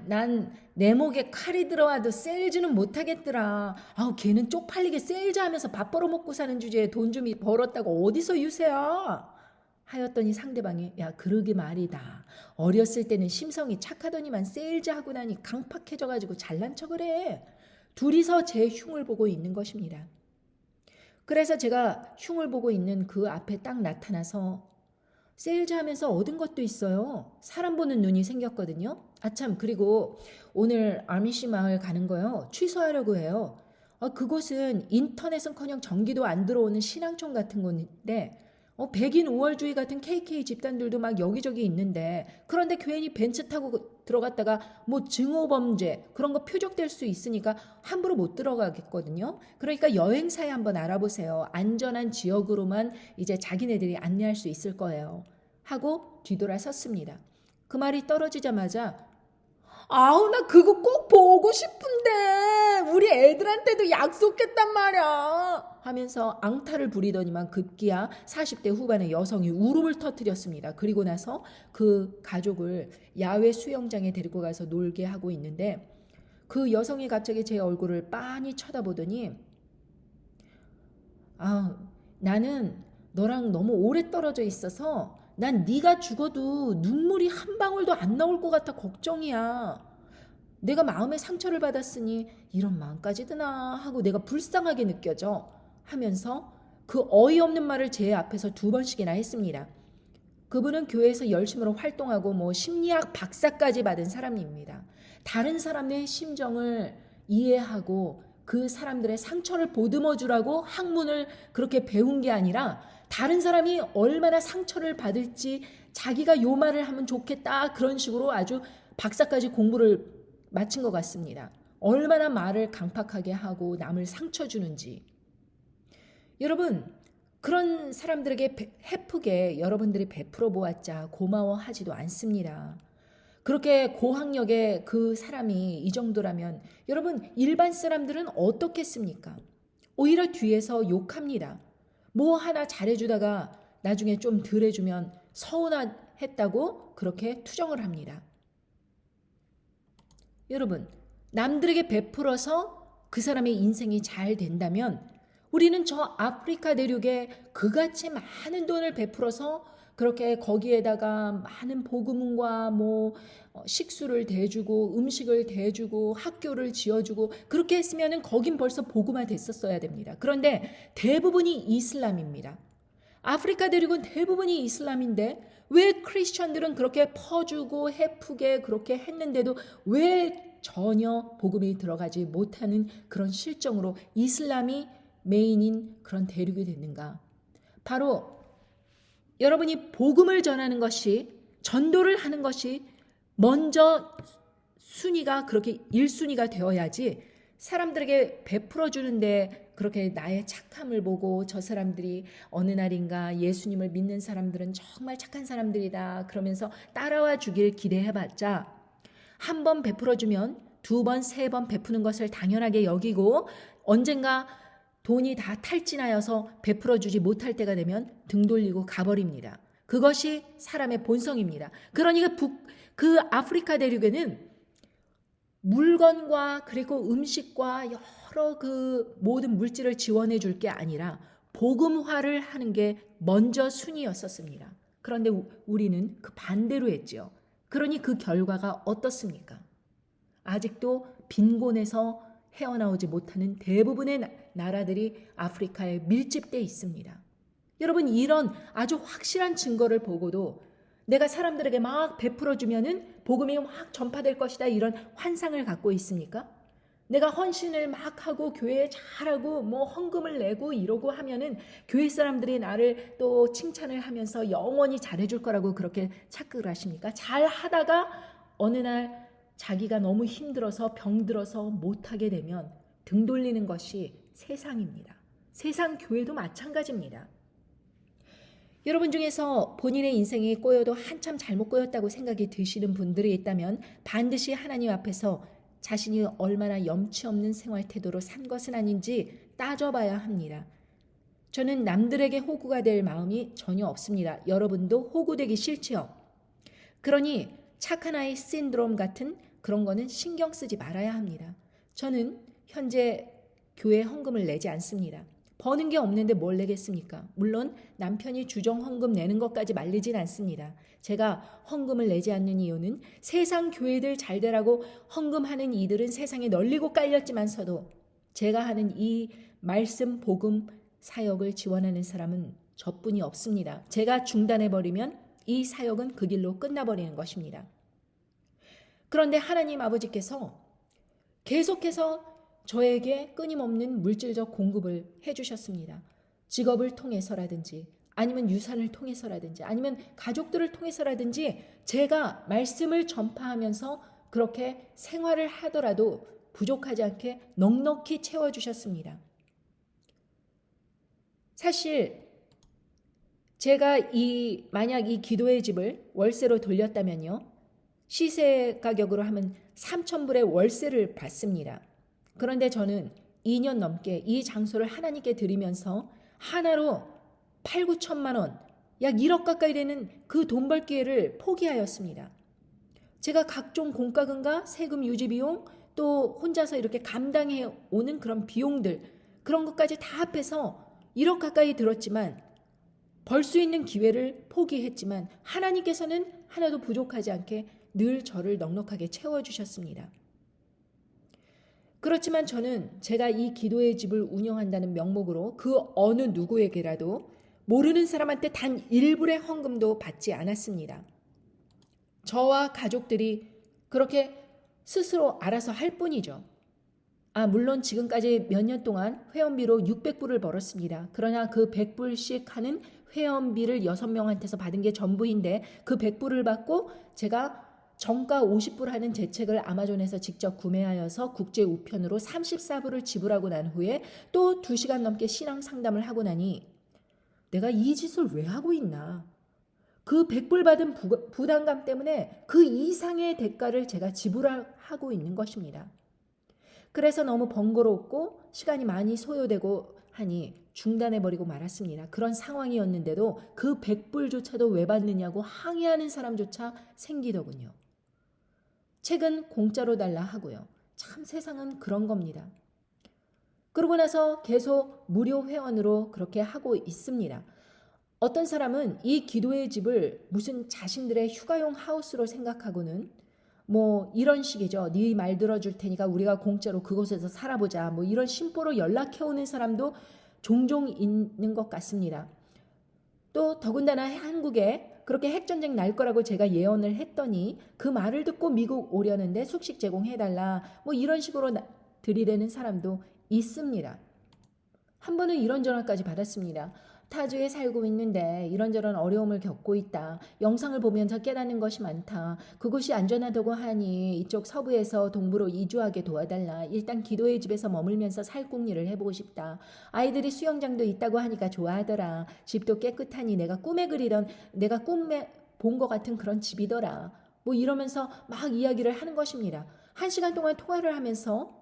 난 내 목에 칼이 들어와도 세일즈는 못하겠더라. 걔는 쪽팔리게 세일즈 하면서 밥 벌어먹고 사는 주제에 돈 좀 벌었다고 어디서 유세야? 하였더니 상대방이 야 그러게 말이다. 어렸을 때는 심성이 착하더니만 세일즈 하고 나니 강팍해져가지고 잘난 척을 해. 둘이서 제 흉을 보고 있는 것입니다. 그래서 제가 흉을 보고 있는 그 앞에 딱 나타나서 세일즈 하면서 얻은 것도 있어요. 사람 보는 눈이 생겼거든요. 아참 그리고 오늘 아미시 마을 가는 거요. 취소하려고 해요. 그곳은 인터넷은커녕 전기도 안 들어오는 신앙촌 같은 곳인데 백인 우월주의 같은 KK 집단들도 막 여기저기 있는데 그런데 괜히 벤츠 타고 들어갔다가 뭐 증오범죄 그런 거 표적될 수 있으니까 함부로 못 들어가겠거든요. 그러니까 여행사에 한번 알아보세요. 안전한 지역으로만 이제 자기네들이 안내할 수 있을 거예요. 하고 뒤돌아섰습니다. 그 말이 떨어지자마자 나 그거 꼭 보고 싶은데 우리 애들한테도 약속했단 말이야 하면서 앙탈을 부리더니만 급기야 40대 후반의 여성이 울음을 터뜨렸습니다. 그리고 나서 그 가족을 야외 수영장에 데리고 가서 놀게 하고 있는데 그 여성이 갑자기 제 얼굴을 빤히 쳐다보더니 나는 너랑 너무 오래 떨어져 있어서 난 네가 죽어도 눈물이 한 방울도 안 나올 것 같아 걱정이야. 내가 마음에 상처를 받았으니 이런 마음까지 드나 하고 내가 불쌍하게 느껴져 하면서 그 어이없는 말을 제 앞에서 2번씩이나 했습니다. 그분은 교회에서 열심으로 활동하고 뭐 심리학 박사까지 받은 사람입니다. 다른 사람의 심정을 이해하고 그 사람들의 상처를 보듬어 주라고 학문을 그렇게 배운 게 아니라 다른 사람이 얼마나 상처를 받을지 자기가 요 말을 하면 좋겠다 그런 식으로 아주 박사까지 공부를 마친 것 같습니다. 얼마나 말을 강팍하게 하고 남을 상처 주는지. 여러분 그런 사람들에게 헤프게 여러분들이 베풀어 보았자 고마워하지도 않습니다. 그렇게 고학력의 그 사람이 이 정도라면 여러분 일반 사람들은 어떻겠습니까? 오히려 뒤에서 욕합니다. 뭐 하나 잘해주다가 나중에 좀 덜 해주면 서운했다고 그렇게 투정을 합니다. 여러분 남들에게 베풀어서 그 사람의 인생이 잘 된다면 우리는 저 아프리카 대륙에 그같이 많은 돈을 베풀어서 그렇게 거기에다가 많은 복음과 뭐 식수를 대주고 음식을 대주고 학교를 지어주고 그렇게 했으면 거긴 벌써 복음화 됐었어야 됩니다. 그런데 대부분이 이슬람입니다. 아프리카 대륙은 대부분이 이슬람인데 왜 크리스천들은 그렇게 퍼주고 해프게 그렇게 했는데도 왜 전혀 복음이 들어가지 못하는 그런 실정으로 이슬람이 메인인 그런 대륙이 됐는가? 바로 여러분이 복음을 전하는 것이 전도를 하는 것이 먼저 순위가 그렇게 1순위가 되어야지 사람들에게 베풀어 주는데 그렇게 나의 착함을 보고 저 사람들이 어느 날인가 예수님을 믿는 사람들은 정말 착한 사람들이다 그러면서 따라와 주길 기대해봤자 한 번 베풀어 주면 두 번, 세 번 베푸는 것을 당연하게 여기고 언젠가 돈이 다 탈진하여서 베풀어 주지 못할 때가 되면 등 돌리고 가버립니다. 그것이 사람의 본성입니다. 그러니까 그 아프리카 대륙에는 물건과 그리고 음식과 여러 그 모든 물질을 지원해 줄 게 아니라 복음화를 하는 게 먼저 순위였었습니다. 그런데 우리는 그 반대로 했죠. 그러니 그 결과가 어떻습니까? 아직도 빈곤에서 헤어나오지 못하는 대부분의 나라들이 아프리카에 밀집돼 있습니다. 여러분, 이런 아주 확실한 증거를 보고도 내가 사람들에게 막 베풀어주면은 복음이 확 전파될 것이다, 이런 환상을 갖고 있습니까? 내가 헌신을 막 하고 교회에 잘하고 뭐 헌금을 내고 이러고 하면은 교회 사람들이 나를 또 칭찬을 하면서 영원히 잘해줄 거라고 그렇게 착각을 하십니까? 잘 하다가 어느 날 자기가 너무 힘들어서 병들어서 못하게 되면 등 돌리는 것이 세상입니다. 세상 교회도 마찬가지입니다. 여러분 중에서 본인의 인생이 꼬여도 한참 잘못 꼬였다고 생각이 드시는 분들이 있다면 반드시 하나님 앞에서 자신이 얼마나 염치 없는 생활 태도로 산 것은 아닌지 따져봐야 합니다. 저는 남들에게 호구가 될 마음이 전혀 없습니다. 여러분도 호구되기 싫지요? 그러니 착한 아이 신드롬 같은 그런 거는 신경 쓰지 말아야 합니다. 저는 현재 교회 헌금을 내지 않습니다. 버는 게 없는데 뭘 내겠습니까? 물론 남편이 주정 헌금 내는 것까지 말리진 않습니다. 제가 헌금을 내지 않는 이유는 세상 교회들 잘 되라고 헌금하는 이들은 세상에 널리고 깔렸지만서도 제가 하는 이 말씀 복음 사역을 지원하는 사람은 저뿐이 없습니다. 제가 중단해버리면 이 사역은 그 길로 끝나버리는 것입니다. 그런데 하나님 아버지께서 계속해서 저에게 끊임없는 물질적 공급을 해주셨습니다. 직업을 통해서라든지 아니면 유산을 통해서라든지 아니면 가족들을 통해서라든지 제가 말씀을 전파하면서 그렇게 생활을 하더라도 부족하지 않게 넉넉히 채워주셨습니다. 사실 제가 만약 이 기도의 집을 월세로 돌렸다면요, 시세 가격으로 하면 3,000불의 월세를 받습니다. 그런데 저는 2년 넘게 이 장소를 하나님께 드리면서 하나로 8, 9천만 원, 약 1억 가까이 되는 그 돈 벌 기회를 포기하였습니다. 제가 각종 공과금과 세금 유지 비용, 또 혼자서 이렇게 감당해 오는 그런 비용들, 그런 것까지 다 합해서 1억 가까이 들었지만 벌 수 있는 기회를 포기했지만 하나님께서는 하나도 부족하지 않게 늘 저를 넉넉하게 채워주셨습니다. 그렇지만 저는 제가 이 기도의 집을 운영한다는 명목으로 그 어느 누구에게라도 모르는 사람한테 단 1불의 헌금도 받지 않았습니다. 저와 가족들이 그렇게 스스로 알아서 할 뿐이죠. 물론 지금까지 몇 년 동안 회원비로 600불을 벌었습니다. 그러나 그 100불씩 하는 회원비를 6명한테서 받은 게 전부인데 그 100불을 받고 제가 정가 50불 하는 제 책을 아마존에서 직접 구매하여서 국제 우편으로 34불을 지불하고 난 후에 또 2시간 넘게 신앙 상담을 하고 나니 내가 이 짓을 왜 하고 있나? 그 100불 받은 부담감 때문에 그 이상의 대가를 제가 지불하고 있는 것입니다. 그래서 너무 번거롭고 시간이 많이 소요되고 하니 중단해버리고 말았습니다. 그런 상황이었는데도 그 100불조차도 왜 받느냐고 항의하는 사람조차 생기더군요. 책은 공짜로 달라 하고요. 참 세상은 그런 겁니다. 그러고 나서 계속 무료 회원으로 그렇게 하고 있습니다. 어떤 사람은 이 기도의 집을 무슨 자신들의 휴가용 하우스로 생각하고는 뭐 이런 식이죠. 네 말 들어줄 테니까 우리가 공짜로 그곳에서 살아보자. 뭐 이런 심보로 연락해오는 사람도 종종 있는 것 같습니다. 또 더군다나 한국에 그렇게 핵전쟁 날 거라고 제가 예언을 했더니 그 말을 듣고 미국 오려는데 숙식 제공해달라. 뭐 이런 식으로 들이대는 사람도 있습니다. 한 번은 이런 전화까지 받았습니다. 타주에 살고 있는데 이런저런 어려움을 겪고 있다. 영상을 보면서 깨닫는 것이 많다. 그곳이 안전하다고 하니 이쪽 서부에서 동부로 이주하게 도와달라. 일단 기도의 집에서 머물면서 살궁리를 해보고 싶다. 아이들이 수영장도 있다고 하니까 좋아하더라. 집도 깨끗하니 내가 꿈에 본 것 같은 그런 집이더라. 뭐 이러면서 막 이야기를 하는 것입니다. 1시간 동안 통화를 하면서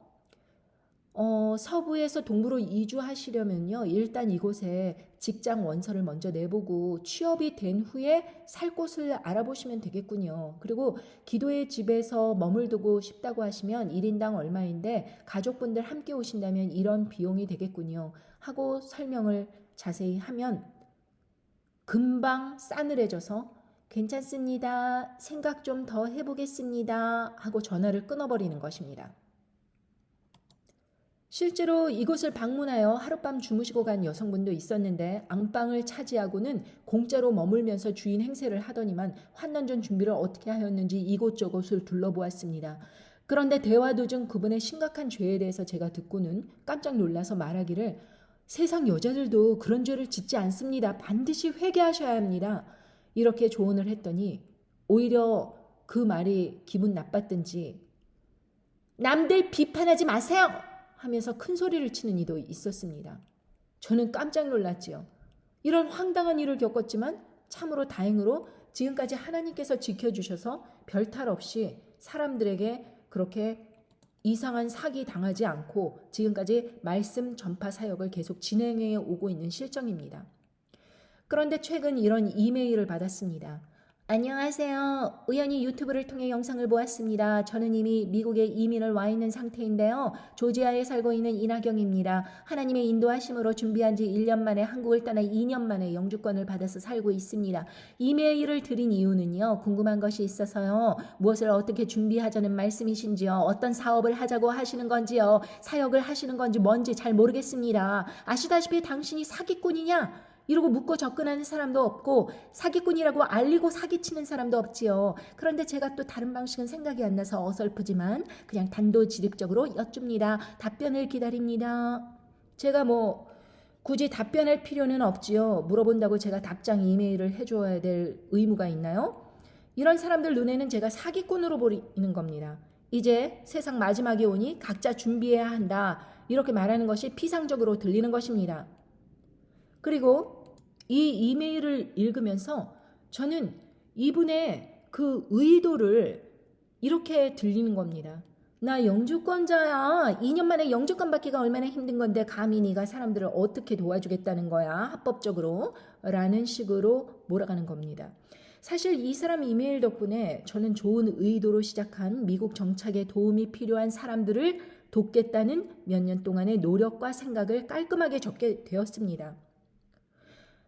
서부에서 동부로 이주하시려면요. 일단 이곳에 직장 원서를 먼저 내보고 취업이 된 후에 살 곳을 알아보시면 되겠군요. 그리고 기도의 집에서 머물두고 싶다고 하시면 1인당 얼마인데 가족분들 함께 오신다면 이런 비용이 되겠군요. 하고 설명을 자세히 하면 금방 싸늘해져서 괜찮습니다. 생각 좀 더 해보겠습니다. 하고 전화를 끊어버리는 것입니다. 실제로 이곳을 방문하여 하룻밤 주무시고 간 여성분도 있었는데 안방을 차지하고는 공짜로 머물면서 주인 행세를 하더니만 환난전 준비를 어떻게 하였는지 이곳저곳을 둘러보았습니다. 그런데 대화 도중 그분의 심각한 죄에 대해서 제가 듣고는 깜짝 놀라서 말하기를 세상 여자들도 그런 죄를 짓지 않습니다. 반드시 회개하셔야 합니다. 이렇게 조언을 했더니 오히려 그 말이 기분 나빴든지 남들 비판하지 마세요! 하면서 큰 소리를 치는 이도 있었습니다. 저는 깜짝 놀랐지요. 이런 황당한 일을 겪었지만 참으로 다행으로 지금까지 하나님께서 지켜주셔서 별탈 없이 사람들에게 그렇게 이상한 사기 당하지 않고 지금까지 말씀 전파 사역을 계속 진행해 오고 있는 실정입니다. 그런데 최근 이런 이메일을 받았습니다. 안녕하세요. 우연히 유튜브를 통해 영상을 보았습니다. 저는 이미 미국에 이민을 와 있는 상태인데요. 조지아에 살고 있는 이나경입니다. 하나님의 인도하심으로 준비한 지 1년 만에 한국을 떠나 2년 만에 영주권을 받아서 살고 있습니다. 이메일을 드린 이유는요. 궁금한 것이 있어서요. 무엇을 어떻게 준비하자는 말씀이신지요. 어떤 사업을 하자고 하시는 건지요. 사역을 하시는 건지 뭔지 잘 모르겠습니다. 아시다시피 당신이 사기꾼이냐? 이러고 묻고 접근하는 사람도 없고 사기꾼이라고 알리고 사기치는 사람도 없지요. 그런데 제가 또 다른 방식은 생각이 안 나서 어설프지만 그냥 단도직입적으로 여쭙니다. 답변을 기다립니다. 제가 굳이 답변할 필요는 없지요. 물어본다고 제가 답장 이메일을 해줘야 될 의무가 있나요? 이런 사람들 눈에는 제가 사기꾼으로 보이는 겁니다. 이제 세상 마지막이 오니 각자 준비해야 한다. 이렇게 말하는 것이 피상적으로 들리는 것입니다. 그리고 이 이메일을 읽으면서 저는 이분의 그 의도를 이렇게 들리는 겁니다. 나 영주권자야. 2년 만에 영주권 받기가 얼마나 힘든 건데 감히 네가 사람들을 어떻게 도와주겠다는 거야. 합법적으로. 라는 식으로 몰아가는 겁니다. 사실 이 사람 이메일 덕분에 저는 좋은 의도로 시작한 미국 정착에 도움이 필요한 사람들을 돕겠다는 몇 년 동안의 노력과 생각을 깔끔하게 적게 되었습니다.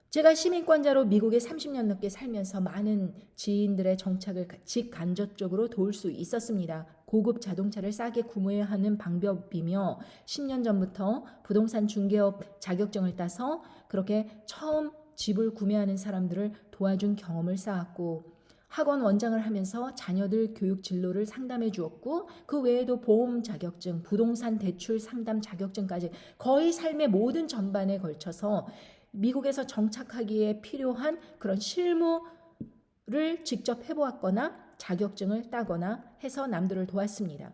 제가 시민권자로 미국에 30년 넘게 살면서 많은 지인들의 정착을 직간접적으로 도울 수 있었습니다. 고급 자동차를 싸게 구매하는 방법이며 10년 전부터 부동산 중개업 자격증을 따서 그렇게 처음 집을 구매하는 사람들을 도와준 경험을 쌓았고 학원 원장을 하면서 자녀들 교육 진로를 상담해 주었고 그 외에도 보험 자격증, 부동산 대출 상담 자격증까지 거의 삶의 모든 전반에 걸쳐서 미국에서 정착하기에 필요한 그런 실무를 직접 해보았거나 자격증을 따거나 해서 남들을 도왔습니다.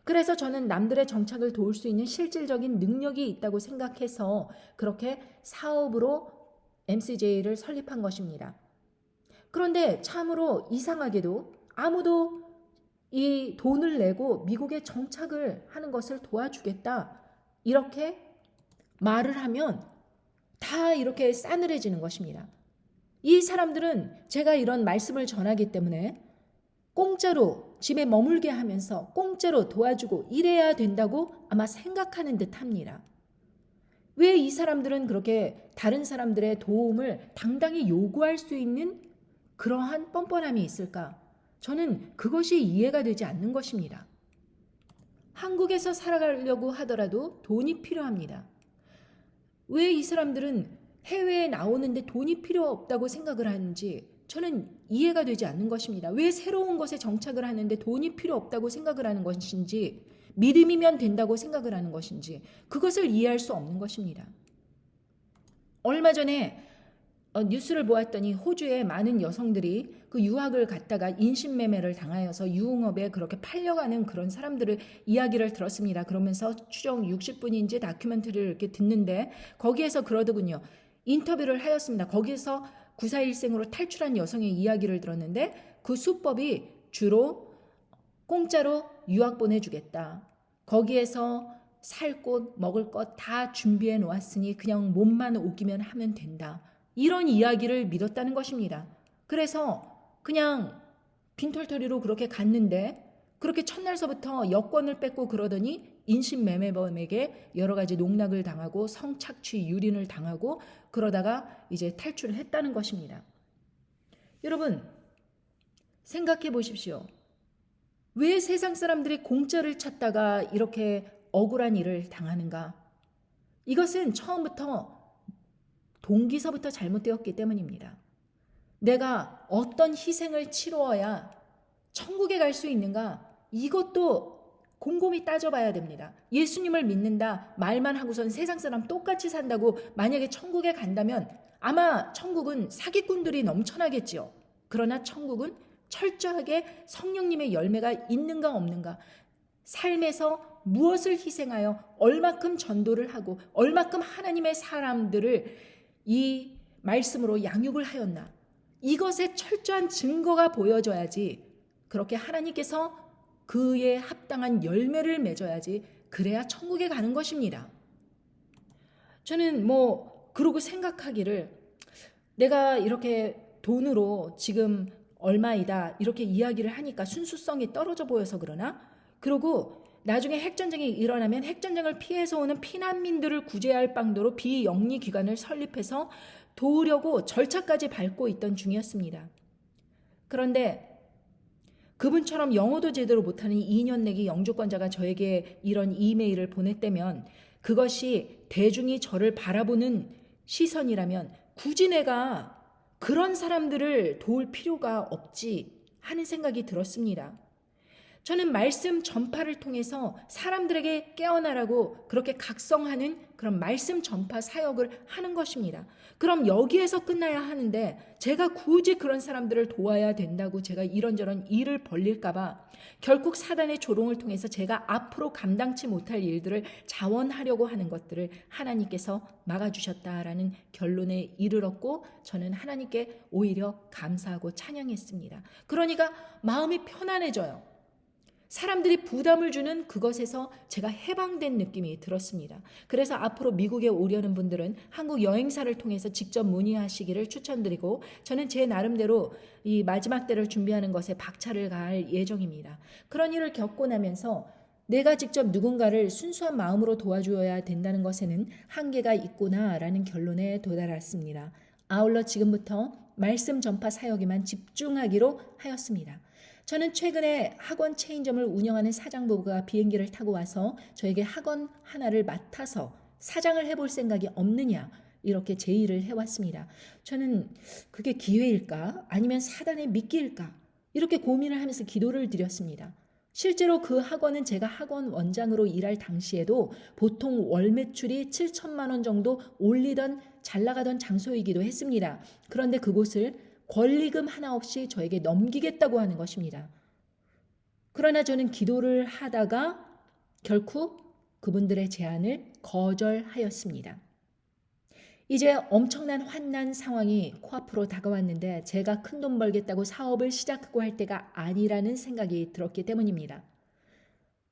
그래서 저는 남들의 정착을 도울 수 있는 실질적인 능력이 있다고 생각해서 그렇게 사업으로 MCJ를 설립한 것입니다. 그런데 참으로 이상하게도 아무도 이 돈을 내고 미국에 정착을 하는 것을 도와주겠다 이렇게 말을 하면 다 이렇게 싸늘해지는 것입니다. 이 사람들은 제가 이런 말씀을 전하기 때문에 공짜로 집에 머물게 하면서 공짜로 도와주고 이래야 된다고 아마 생각하는 듯 합니다. 왜 이 사람들은 그렇게 다른 사람들의 도움을 당당히 요구할 수 있는 그러한 뻔뻔함이 있을까? 저는 그것이 이해가 되지 않는 것입니다. 한국에서 살아가려고 하더라도 돈이 필요합니다. 왜 이 사람들은 해외에 나오는데 돈이 필요 없다고 생각을 하는지 저는 이해가 되지 않는 것입니다. 왜 새로운 것에 정착을 하는데 돈이 필요 없다고 생각을 하는 것인지 믿음이면 된다고 생각을 하는 것인지 그것을 이해할 수 없는 것입니다. 얼마 전에 뉴스를 보았더니 호주의 많은 여성들이 그 유학을 갔다가 인신매매를 당하여서 유흥업에 그렇게 팔려가는 그런 사람들을 이야기를 들었습니다. 그러면서 추정 60분인지 다큐멘터리를 이렇게 듣는데 거기에서 그러더군요. 인터뷰를 하였습니다. 거기에서 941생으로 탈출한 여성의 이야기를 들었는데 그 수법이 주로 공짜로 유학 보내주겠다. 거기에서 살 곳, 먹을 것 다 준비해 놓았으니 그냥 몸만 오기면 하면 된다. 이런 이야기를 믿었다는 것입니다. 그래서 그냥 빈털터리로 그렇게 갔는데 그렇게 첫날서부터 여권을 뺏고 그러더니 인신매매범에게 여러 가지 농락을 당하고 성착취 유린을 당하고 그러다가 이제 탈출을 했다는 것입니다. 여러분 생각해 보십시오. 왜 세상 사람들이 공짜를 찾다가 이렇게 억울한 일을 당하는가? 이것은 처음부터 동기서부터 잘못되었기 때문입니다. 내가 어떤 희생을 치루어야 천국에 갈 수 있는가? 이것도 곰곰이 따져봐야 됩니다. 예수님을 믿는다 말만 하고선 세상 사람 똑같이 산다고 만약에 천국에 간다면 아마 천국은 사기꾼들이 넘쳐나겠지요. 그러나 천국은 철저하게 성령님의 열매가 있는가 없는가, 삶에서 무엇을 희생하여 얼마큼 전도를 하고 얼마큼 하나님의 사람들을 이 말씀으로 양육을 하였나, 이것에 철저한 증거가 보여져야지, 그렇게 하나님께서 그에 합당한 열매를 맺어야지, 그래야 천국에 가는 것입니다. 저는 그러고 생각하기를, 내가 이렇게 돈으로 지금 얼마이다 이렇게 이야기를 하니까 순수성이 떨어져 보여서 그러나, 그리고 나중에 핵전쟁이 일어나면 핵전쟁을 피해서 오는 피난민들을 구제할 방도로 비영리 기관을 설립해서 도우려고 절차까지 밟고 있던 중이었습니다. 그런데 그분처럼 영어도 제대로 못하는 2년 내기 영주권자가 저에게 이런 이메일을 보냈다면, 그것이 대중이 저를 바라보는 시선이라면 굳이 내가 그런 사람들을 도울 필요가 없지 하는 생각이 들었습니다. 저는 말씀 전파를 통해서 사람들에게 깨어나라고 그렇게 각성하는 그런 말씀 전파 사역을 하는 것입니다. 그럼 여기에서 끝나야 하는데 제가 굳이 그런 사람들을 도와야 된다고 제가 이런저런 일을 벌릴까 봐 결국 사단의 조롱을 통해서 제가 앞으로 감당치 못할 일들을 자원하려고 하는 것들을 하나님께서 막아주셨다라는 결론에 이르렀고, 저는 하나님께 오히려 감사하고 찬양했습니다. 그러니까 마음이 편안해져요. 사람들이 부담을 주는 그것에서 제가 해방된 느낌이 들었습니다. 그래서 앞으로 미국에 오려는 분들은 한국 여행사를 통해서 직접 문의하시기를 추천드리고, 저는 제 나름대로 이 마지막 때를 준비하는 것에 박차를 가할 예정입니다. 그런 일을 겪고 나면서 내가 직접 누군가를 순수한 마음으로 도와줘야 된다는 것에는 한계가 있구나라는 결론에 도달했습니다. 아울러 지금부터 말씀 전파 사역에만 집중하기로 하였습니다. 저는 최근에 학원 체인점을 운영하는 사장부부가 비행기를 타고 와서 저에게 학원 하나를 맡아서 사장을 해볼 생각이 없느냐 이렇게 제의를 해왔습니다. 저는 그게 기회일까 아니면 사단의 미끼일까 이렇게 고민을 하면서 기도를 드렸습니다. 실제로 그 학원은 제가 학원 원장으로 일할 당시에도 보통 월 매출이 7천만 원 정도 올리던 잘 나가던 장소이기도 했습니다. 그런데 그곳을 권리금 하나 없이 저에게 넘기겠다고 하는 것입니다. 그러나 저는 기도를 하다가 결코 그분들의 제안을 거절하였습니다. 이제 엄청난 환난 상황이 코앞으로 다가왔는데 제가 큰돈 벌겠다고 사업을 시작하고 할 때가 아니라는 생각이 들었기 때문입니다.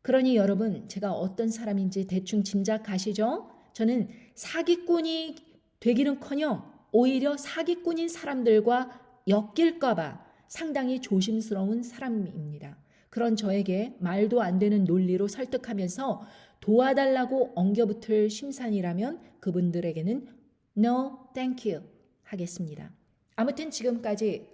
그러니 여러분, 제가 어떤 사람인지 대충 짐작가시죠? 저는 사기꾼이 되기는커녕 오히려 사기꾼인 사람들과 엮일까봐 상당히 조심스러운 사람입니다. 그런 저에게 말도 안 되는 논리로 설득하면서 도와달라고 엉겨붙을 심산이라면 그분들에게는 No, thank you 하겠습니다. 아무튼 지금까지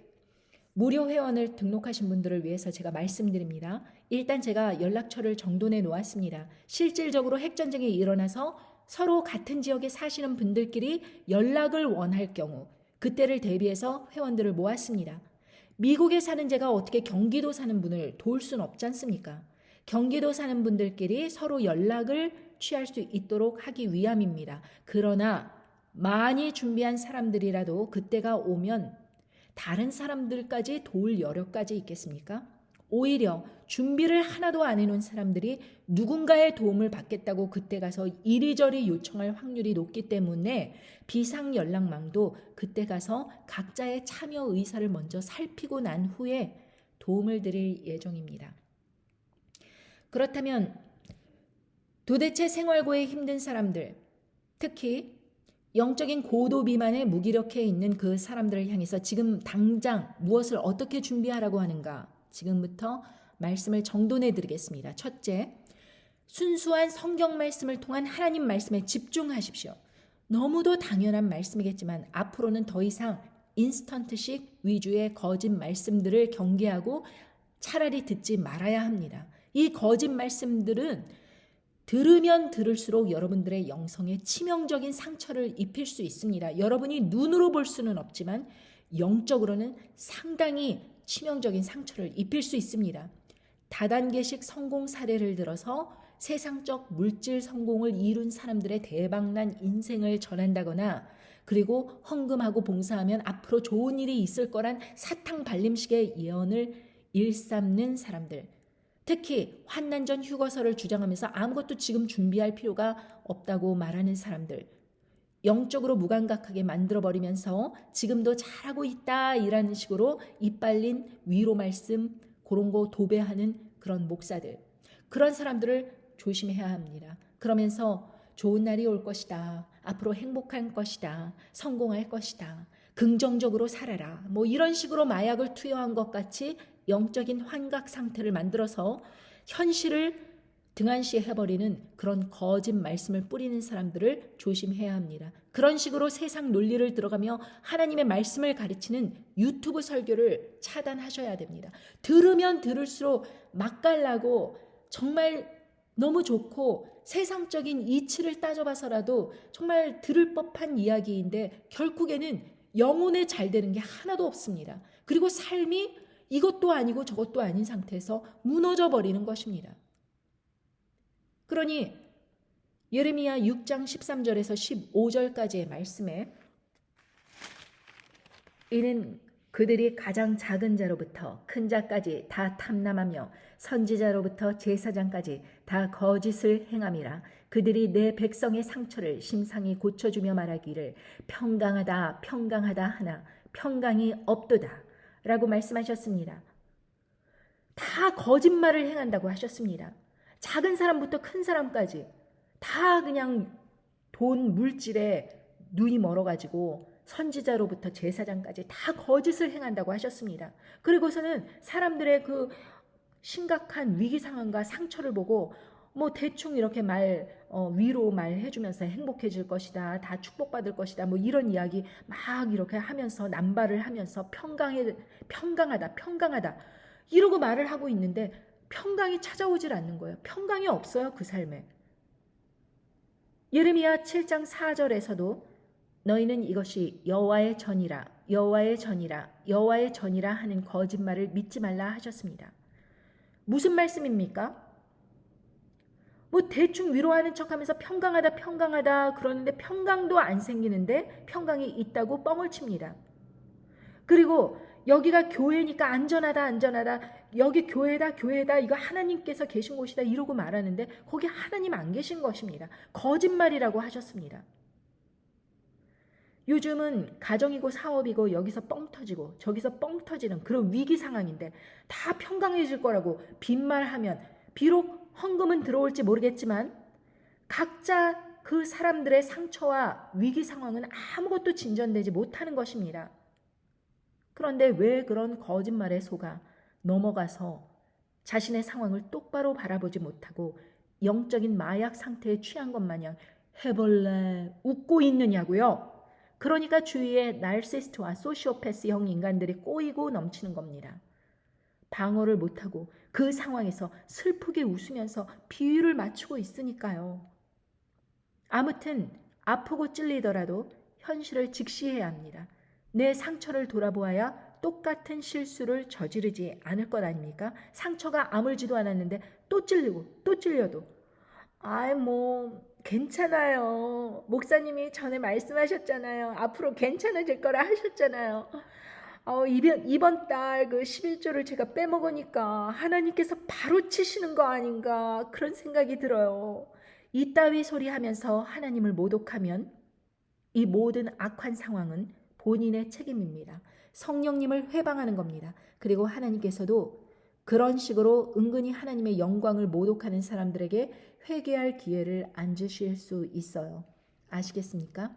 무료 회원을 등록하신 분들을 위해서 제가 말씀드립니다. 일단 제가 연락처를 정돈해 놓았습니다. 실질적으로 핵전쟁이 일어나서 서로 같은 지역에 사시는 분들끼리 연락을 원할 경우 그때를 대비해서 회원들을 모았습니다. 미국에 사는 제가 어떻게 경기도 사는 분을 도울 수는 없지 않습니까? 경기도 사는 분들끼리 서로 연락을 취할 수 있도록 하기 위함입니다. 그러나 많이 준비한 사람들이라도 그때가 오면 다른 사람들까지 도울 여력까지 있겠습니까? 오히려 준비를 하나도 안 해놓은 사람들이 누군가의 도움을 받겠다고 그때 가서 이리저리 요청할 확률이 높기 때문에 비상연락망도 그때 가서 각자의 참여 의사를 먼저 살피고 난 후에 도움을 드릴 예정입니다. 그렇다면 도대체 생활고에 힘든 사람들, 특히 영적인 고도 비만에 무기력해 있는 그 사람들을 향해서 지금 당장 무엇을 어떻게 준비하라고 하는가? 지금부터 말씀을 정돈해 드리겠습니다. 첫째, 순수한 성경 말씀을 통한 하나님 말씀에 집중하십시오. 너무도 당연한 말씀이겠지만 앞으로는 더 이상 인스턴트식 위주의 거짓 말씀들을 경계하고 차라리 듣지 말아야 합니다. 이 거짓 말씀들은 들으면 들을수록 여러분들의 영성에 치명적인 상처를 입힐 수 있습니다. 여러분이 눈으로 볼 수는 없지만 영적으로는 상당히 치명적인 상처를 입힐 수 있습니다. 다단계식 성공 사례를 들어서 세상적 물질 성공을 이룬 사람들의 대박난 인생을 전한다거나 그리고 헌금하고 봉사하면 앞으로 좋은 일이 있을 거란 사탕 발림식의 예언을 일삼는 사람들, 특히 환난 전 휴거서를 주장하면서 아무것도 지금 준비할 필요가 없다고 말하는 사람들, 영적으로 무감각하게 만들어버리면서 지금도 잘하고 있다 이라는 식으로 이빨린 위로 말씀 그런 거 도배하는 그런 목사들, 그런 사람들을 조심해야 합니다. 그러면서 좋은 날이 올 것이다, 앞으로 행복할 것이다, 성공할 것이다, 긍정적으로 살아라, 뭐 이런 식으로 마약을 투여한 것 같이 영적인 환각 상태를 만들어서 현실을 등한시해버리는 그런 거짓 말씀을 뿌리는 사람들을 조심해야 합니다. 그런 식으로 세상 논리를 들어가며 하나님의 말씀을 가르치는 유튜브 설교를 차단하셔야 됩니다. 들으면 들을수록 맛깔나고 정말 너무 좋고 세상적인 이치를 따져봐서라도 정말 들을 법한 이야기인데 결국에는 영혼에 잘 되는 게 하나도 없습니다. 그리고 삶이 이것도 아니고 저것도 아닌 상태에서 무너져 버리는 것입니다. 그러니 예레미야 6장 13절에서 15절까지의 말씀에 이는 그들이 가장 작은 자로부터 큰 자까지 다 탐남하며 선지자로부터 제사장까지 다 거짓을 행함이라. 그들이 내 백성의 상처를 심상히 고쳐주며 말하기를 평강하다 평강하다 하나 평강이 없도다 라고 말씀하셨습니다. 다 거짓말을 행한다고 하셨습니다. 작은 사람부터 큰 사람까지 다 그냥 돈 물질에 눈이 멀어가지고 선지자로부터 제사장까지 다 거짓을 행한다고 하셨습니다. 그리고서는 사람들의 그 심각한 위기 상황과 상처를 보고 뭐 대충 이렇게 위로 말해주면서 행복해질 것이다, 다 축복받을 것이다, 뭐 이런 이야기 막 이렇게 하면서 남발을 하면서 평강하다 평강하다 이러고 말을 하고 있는데 평강이 찾아오질 않는 거예요. 평강이 없어요, 그 삶에. 예레미야 7장 4절에서도 너희는 이것이 여호와의 전이라 여호와의 전이라 여호와의 전이라 하는 거짓말을 믿지 말라 하셨습니다. 무슨 말씀입니까? 뭐 대충 위로하는 척하면서 평강하다 평강하다 그러는데 평강도 안 생기는데 평강이 있다고 뻥을 칩니다. 그리고 여기가 교회니까 안전하다 안전하다, 여기 교회다 교회다, 이거 하나님께서 계신 곳이다 이러고 말하는데 거기 하나님 안 계신 것입니다. 거짓말이라고 하셨습니다. 요즘은 가정이고 사업이고 여기서 뻥 터지고 저기서 뻥 터지는 그런 위기 상황인데 다 평강해질 거라고 빈말하면 비록 헌금은 들어올지 모르겠지만 각자 그 사람들의 상처와 위기 상황은 아무것도 진전되지 못하는 것입니다. 그런데 왜 그런 거짓말에 속아 넘어가서 자신의 상황을 똑바로 바라보지 못하고 영적인 마약 상태에 취한 것 마냥 해볼래 웃고 있느냐고요. 그러니까 주위에 나르시스트와 소시오패스형 인간들이 꼬이고 넘치는 겁니다. 방어를 못하고 그 상황에서 슬프게 웃으면서 비유를 맞추고 있으니까요. 아무튼 아프고 찔리더라도 현실을 직시해야 합니다. 내 상처를 돌아보아야 똑같은 실수를 저지르지 않을 것 아닙니까? 상처가 아물지도 않았는데 또 찔리고 또 찔려도 괜찮아요. 목사님이 전에 말씀하셨잖아요. 앞으로 괜찮아질 거라 하셨잖아요. 이번 달 그 11조를 제가 빼먹으니까 하나님께서 바로 치시는 거 아닌가 그런 생각이 들어요. 이따위 소리 하면서 하나님을 모독하면 이 모든 악한 상황은 본인의 책임입니다. 성령님을 회방하는 겁니다. 그리고 하나님께서도 그런 식으로 은근히 하나님의 영광을 모독하는 사람들에게 회개할 기회를 안 주실 수 있어요. 아시겠습니까?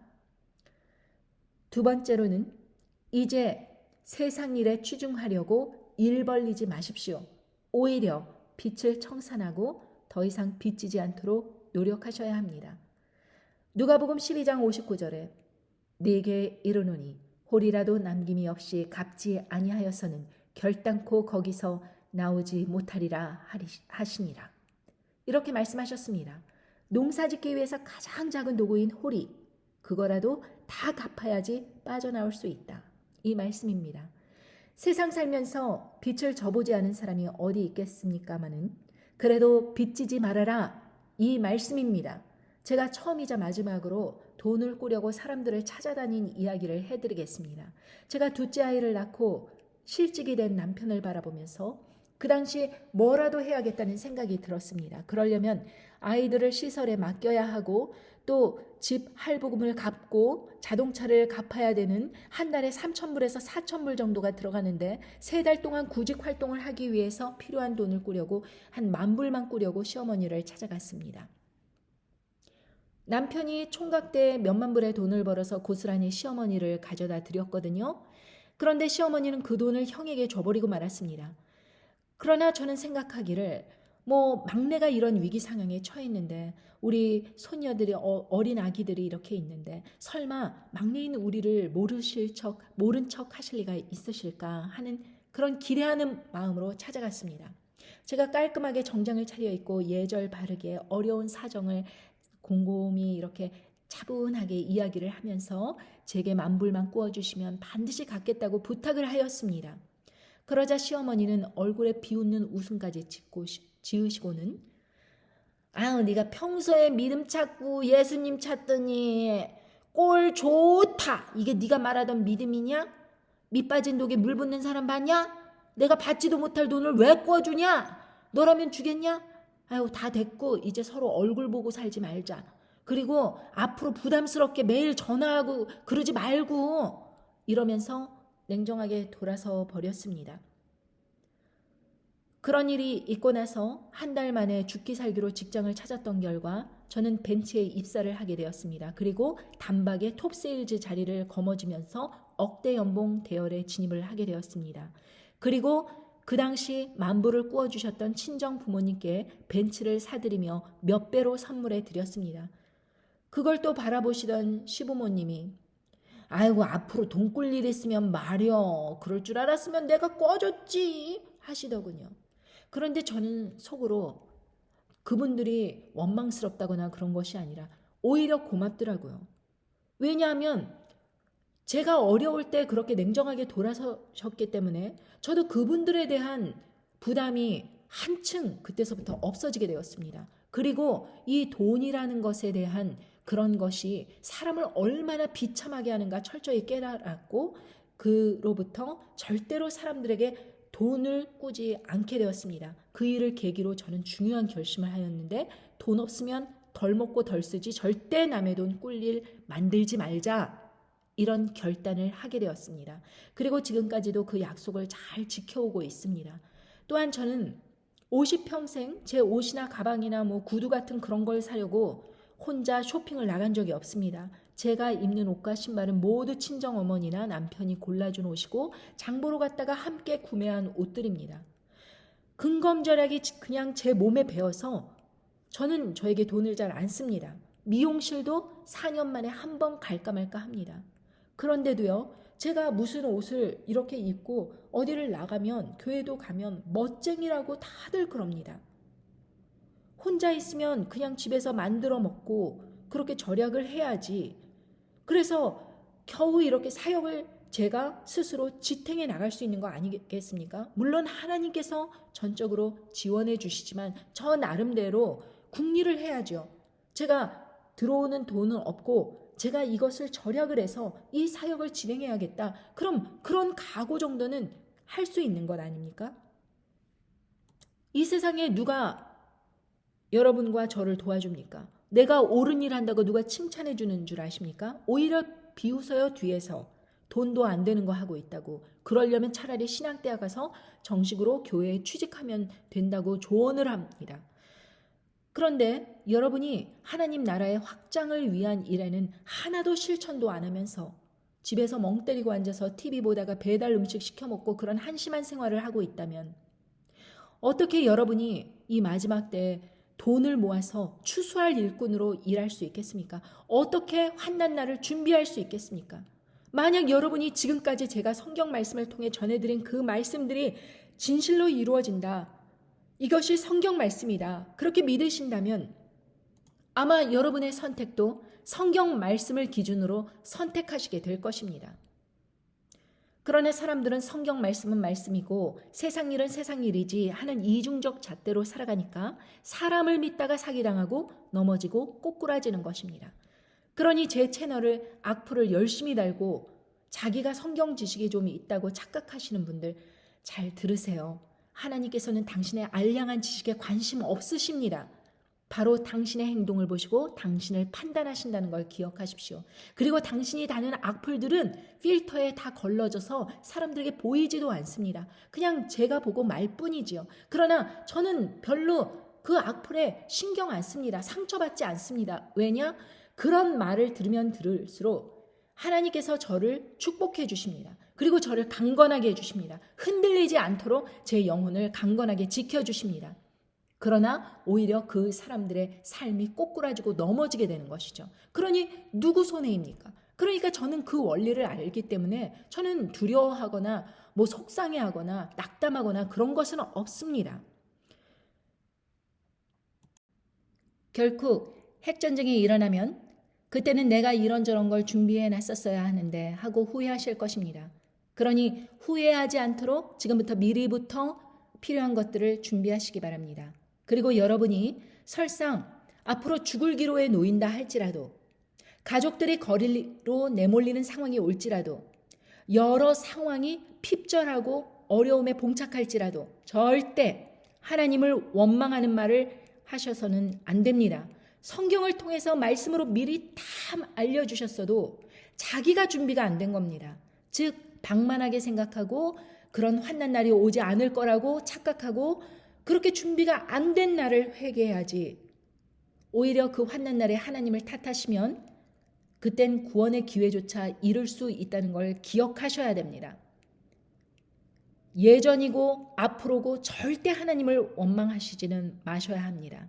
두 번째로는 이제 세상 일에 취중하려고 일 벌리지 마십시오. 오히려 빛을 청산하고 더 이상 빚지지 않도록 노력하셔야 합니다. 누가복음 12장 59절에 네게 이르노니 홀이라도 남김이 없이 갚지 아니하여서는 결단코 거기서 나오지 못하리라 하시니라. 이렇게 말씀하셨습니다. 농사짓기 위해서 가장 작은 도구인 홀이 그거라도 다 갚아야지 빠져나올 수 있다. 이 말씀입니다. 세상 살면서 빚을 져보지 않은 사람이 어디 있겠습니까마는 그래도 빚지지 말아라. 이 말씀입니다. 제가 처음이자 마지막으로 돈을 꾸려고 사람들을 찾아다닌 이야기를 해드리겠습니다. 제가 둘째 아이를 낳고 실직이 된 남편을 바라보면서 그 당시 뭐라도 해야겠다는 생각이 들었습니다. 그러려면 아이들을 시설에 맡겨야 하고 또 집 할부금을 갚고 자동차를 갚아야 되는 한 달에 3,000불에서 4,000불 정도가 들어가는데 3달 동안 구직 활동을 하기 위해서 필요한 돈을 꾸려고 한 10,000불만 꾸려고 시어머니를 찾아갔습니다. 남편이 총각때 몇만 불의 돈을 벌어서 고스란히 시어머니를 가져다 드렸거든요. 그런데 시어머니는 그 돈을 형에게 줘버리고 말았습니다. 그러나 저는 생각하기를 막내가 이런 위기 상황에 처했는데 우리 손녀들이 어린 아기들이 이렇게 있는데 설마 막내인 우리를 모른 척 하실 리가 있으실까 하는 그런 기대하는 마음으로 찾아갔습니다. 제가 깔끔하게 정장을 차려입고 예절 바르게 어려운 사정을 곰곰이 이렇게 차분하게 이야기를 하면서 제게 10,000불만 구워주시면 반드시 갚겠다고 부탁을 하였습니다. 그러자 시어머니는 얼굴에 비웃는 웃음까지 지으시고는 네가 평소에 믿음 찾고 예수님 찾더니 꼴 좋다. 이게 네가 말하던 믿음이냐? 밑 빠진 독에 물 붓는 사람 봤냐? 내가 받지도 못할 돈을 왜 구워주냐? 너라면 주겠냐? 다 됐고 이제 서로 얼굴 보고 살지 말자. 그리고 앞으로 부담스럽게 매일 전화하고 그러지 말고 이러면서 냉정하게 돌아서 버렸습니다. 그런 일이 있고 나서 한 달 만에 죽기 살기로 직장을 찾았던 결과 저는 벤츠에 입사를 하게 되었습니다. 그리고 단박에 톱세일즈 자리를 거머쥐면서 억대 연봉 대열에 진입을 하게 되었습니다. 그리고 그 당시 10,000불을 구워주셨던 친정 부모님께 벤츠를 사드리며 몇 배로 선물해 드렸습니다. 그걸 또 바라보시던 시부모님이 앞으로 돈 꿀 일 있으면 말여. 그럴 줄 알았으면 내가 꺼줬지 하시더군요. 그런데 저는 속으로 그분들이 원망스럽다거나 그런 것이 아니라 오히려 고맙더라고요. 왜냐하면 제가 어려울 때 그렇게 냉정하게 돌아서셨기 때문에 저도 그분들에 대한 부담이 한층 그때서부터 없어지게 되었습니다. 그리고 이 돈이라는 것에 대한 그런 것이 사람을 얼마나 비참하게 하는가 철저히 깨달았고 그로부터 절대로 사람들에게 돈을 꾸지 않게 되었습니다. 그 일을 계기로 저는 중요한 결심을 하였는데 돈 없으면 덜 먹고 덜 쓰지 절대 남의 돈 꿀 일 만들지 말자. 이런 결단을 하게 되었습니다. 그리고 지금까지도 그 약속을 잘 지켜오고 있습니다. 또한 저는 50평생 제 옷이나 가방이나 구두 같은 그런 걸 사려고 혼자 쇼핑을 나간 적이 없습니다. 제가 입는 옷과 신발은 모두 친정어머니나 남편이 골라준 옷이고 장보러 갔다가 함께 구매한 옷들입니다. 근검절약이 그냥 제 몸에 배어서 저는 저에게 돈을 잘 안 씁니다. 미용실도 4년 만에 한 번 갈까 말까 합니다. 그런데도요, 제가 무슨 옷을 이렇게 입고 어디를 나가면 교회도 가면 멋쟁이라고 다들 그럽니다. 혼자 있으면 그냥 집에서 만들어 먹고 그렇게 절약을 해야지. 그래서 겨우 이렇게 사역을 제가 스스로 지탱해 나갈 수 있는 거 아니겠습니까? 물론 하나님께서 전적으로 지원해 주시지만 저 나름대로 국리를 해야죠. 제가 들어오는 돈은 없고 제가 이것을 절약을 해서 이 사역을 진행해야겠다. 그럼 그런 각오 정도는 할 수 있는 것 아닙니까? 이 세상에 누가 여러분과 저를 도와줍니까? 내가 옳은 일 한다고 누가 칭찬해 주는 줄 아십니까? 오히려 비웃어요, 뒤에서. 돈도 안 되는 거 하고 있다고. 그러려면 차라리 신학대학 가서 정식으로 교회에 취직하면 된다고 조언을 합니다. 그런데 여러분이 하나님 나라의 확장을 위한 일에는 하나도 실천도 안 하면서 집에서 멍 때리고 앉아서 TV 보다가 배달 음식 시켜 먹고 그런 한심한 생활을 하고 있다면 어떻게 여러분이 이 마지막 때에 돈을 모아서 추수할 일꾼으로 일할 수 있겠습니까? 어떻게 환난 날을 준비할 수 있겠습니까? 만약 여러분이 지금까지 제가 성경 말씀을 통해 전해드린 그 말씀들이 진실로 이루어진다. 이것이 성경 말씀이다. 그렇게 믿으신다면 아마 여러분의 선택도 성경 말씀을 기준으로 선택하시게 될 것입니다. 그러나 사람들은 성경 말씀은 말씀이고 세상 일은 세상 일이지 하는 이중적 잣대로 살아가니까 사람을 믿다가 사기당하고 넘어지고 꼬꾸라지는 것입니다. 그러니 제 채널을 악플을 열심히 달고 자기가 성경 지식이 좀 있다고 착각하시는 분들 잘 들으세요. 하나님께서는 당신의 알량한 지식에 관심 없으십니다. 바로 당신의 행동을 보시고 당신을 판단하신다는 걸 기억하십시오. 그리고 당신이 다는 악플들은 필터에 다 걸러져서 사람들에게 보이지도 않습니다. 그냥 제가 보고 말 뿐이지요. 그러나 저는 별로 그 악플에 신경 안 씁니다. 상처받지 않습니다. 왜냐? 그런 말을 들으면 들을수록 하나님께서 저를 축복해 주십니다. 그리고 저를 강건하게 해주십니다. 흔들리지 않도록 제 영혼을 강건하게 지켜주십니다. 그러나 오히려 그 사람들의 삶이 꼬꾸라지고 넘어지게 되는 것이죠. 그러니 누구 손해입니까? 그러니까 저는 그 원리를 알기 때문에 저는 두려워하거나 속상해하거나 낙담하거나 그런 것은 없습니다. 결국 핵전쟁이 일어나면 그때는 내가 이런저런 걸 준비해 놨었어야 하는데 하고 후회하실 것입니다. 그러니 후회하지 않도록 지금부터 미리부터 필요한 것들을 준비하시기 바랍니다. 그리고 여러분이 설상 앞으로 죽을 기로에 놓인다 할지라도 가족들이 거리로 내몰리는 상황이 올지라도 여러 상황이 핍절하고 어려움에 봉착할지라도 절대 하나님을 원망하는 말을 하셔서는 안 됩니다. 성경을 통해서 말씀으로 미리 다 알려주셨어도 자기가 준비가 안 된 겁니다. 즉 방만하게 생각하고 그런 환난 날이 오지 않을 거라고 착각하고 그렇게 준비가 안 된 날을 회개해야지. 오히려 그 환난 날에 하나님을 탓하시면 그땐 구원의 기회조차 잃을 수 있다는 걸 기억하셔야 됩니다. 예전이고 앞으로고 절대 하나님을 원망하시지는 마셔야 합니다.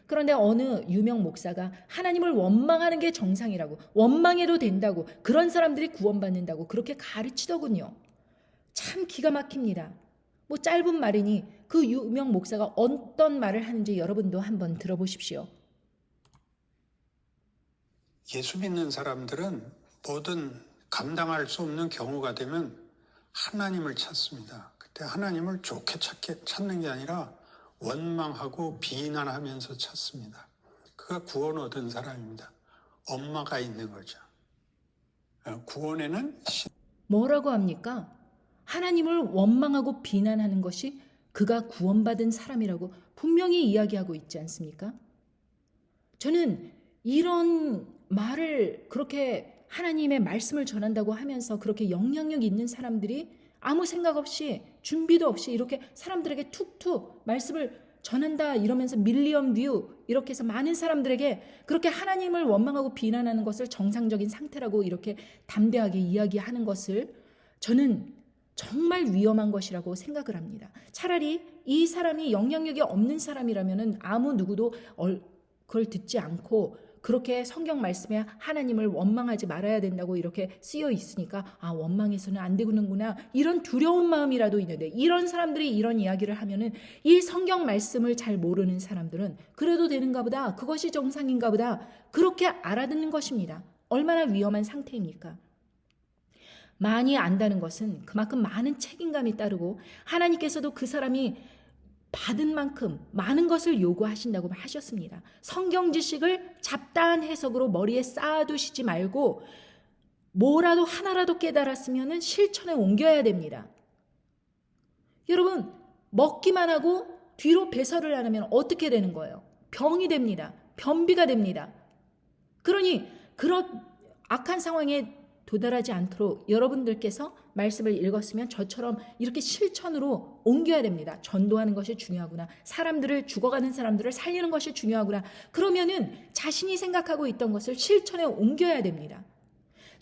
그런데 어느 유명 목사가 하나님을 원망하는 게 정상이라고, 원망해도 된다고, 그런 사람들이 구원받는다고 그렇게 가르치더군요. 참 기가 막힙니다. 짧은 말이니 그 유명 목사가 어떤 말을 하는지 여러분도 한번 들어보십시오. 예수 믿는 사람들은 뭐든 감당할 수 없는 경우가 되면 하나님을 찾습니다. 그때 하나님을 좋게 찾는 게 아니라 원망하고 비난하면서 찾습니다. 그가 구원 얻은 사람입니다. 엄마가 있는 거죠. 구원에는 뭐라고 합니까? 하나님을 원망하고 비난하는 것이 그가 구원받은 사람이라고 분명히 이야기하고 있지 않습니까? 저는 이런 말을 그렇게 하나님의 말씀을 전한다고 하면서 그렇게 영향력 있는 사람들이 아무 생각 없이 준비도 없이 이렇게 사람들에게 툭툭 말씀을 전한다 이러면서 밀리언 뷰 이렇게 해서 많은 사람들에게 그렇게 하나님을 원망하고 비난하는 것을 정상적인 상태라고 이렇게 담대하게 이야기하는 것을 저는 정말 위험한 것이라고 생각을 합니다. 차라리 이 사람이 영향력이 없는 사람이라면 아무 누구도 그걸 듣지 않고 그렇게 성경 말씀에 하나님을 원망하지 말아야 된다고 이렇게 쓰여 있으니까 원망해서는 안 되는구나 이런 두려운 마음이라도 있는데 이런 사람들이 이런 이야기를 하면은 이 성경 말씀을 잘 모르는 사람들은 그래도 되는가 보다 그것이 정상인가 보다 그렇게 알아듣는 것입니다. 얼마나 위험한 상태입니까? 많이 안다는 것은 그만큼 많은 책임감이 따르고 하나님께서도 그 사람이 받은 만큼 많은 것을 요구하신다고 하셨습니다. 성경 지식을 잡다한 해석으로 머리에 쌓아두시지 말고 뭐라도 하나라도 깨달았으면 실천에 옮겨야 됩니다. 여러분 먹기만 하고 뒤로 배설을 안 하면 어떻게 되는 거예요? 병이 됩니다. 변비가 됩니다. 그러니 그런 악한 상황에 도달하지 않도록 여러분들께서 말씀을 읽었으면 저처럼 이렇게 실천으로 옮겨야 됩니다. 전도하는 것이 중요하구나. 죽어가는 사람들을 살리는 것이 중요하구나. 그러면은 자신이 생각하고 있던 것을 실천에 옮겨야 됩니다.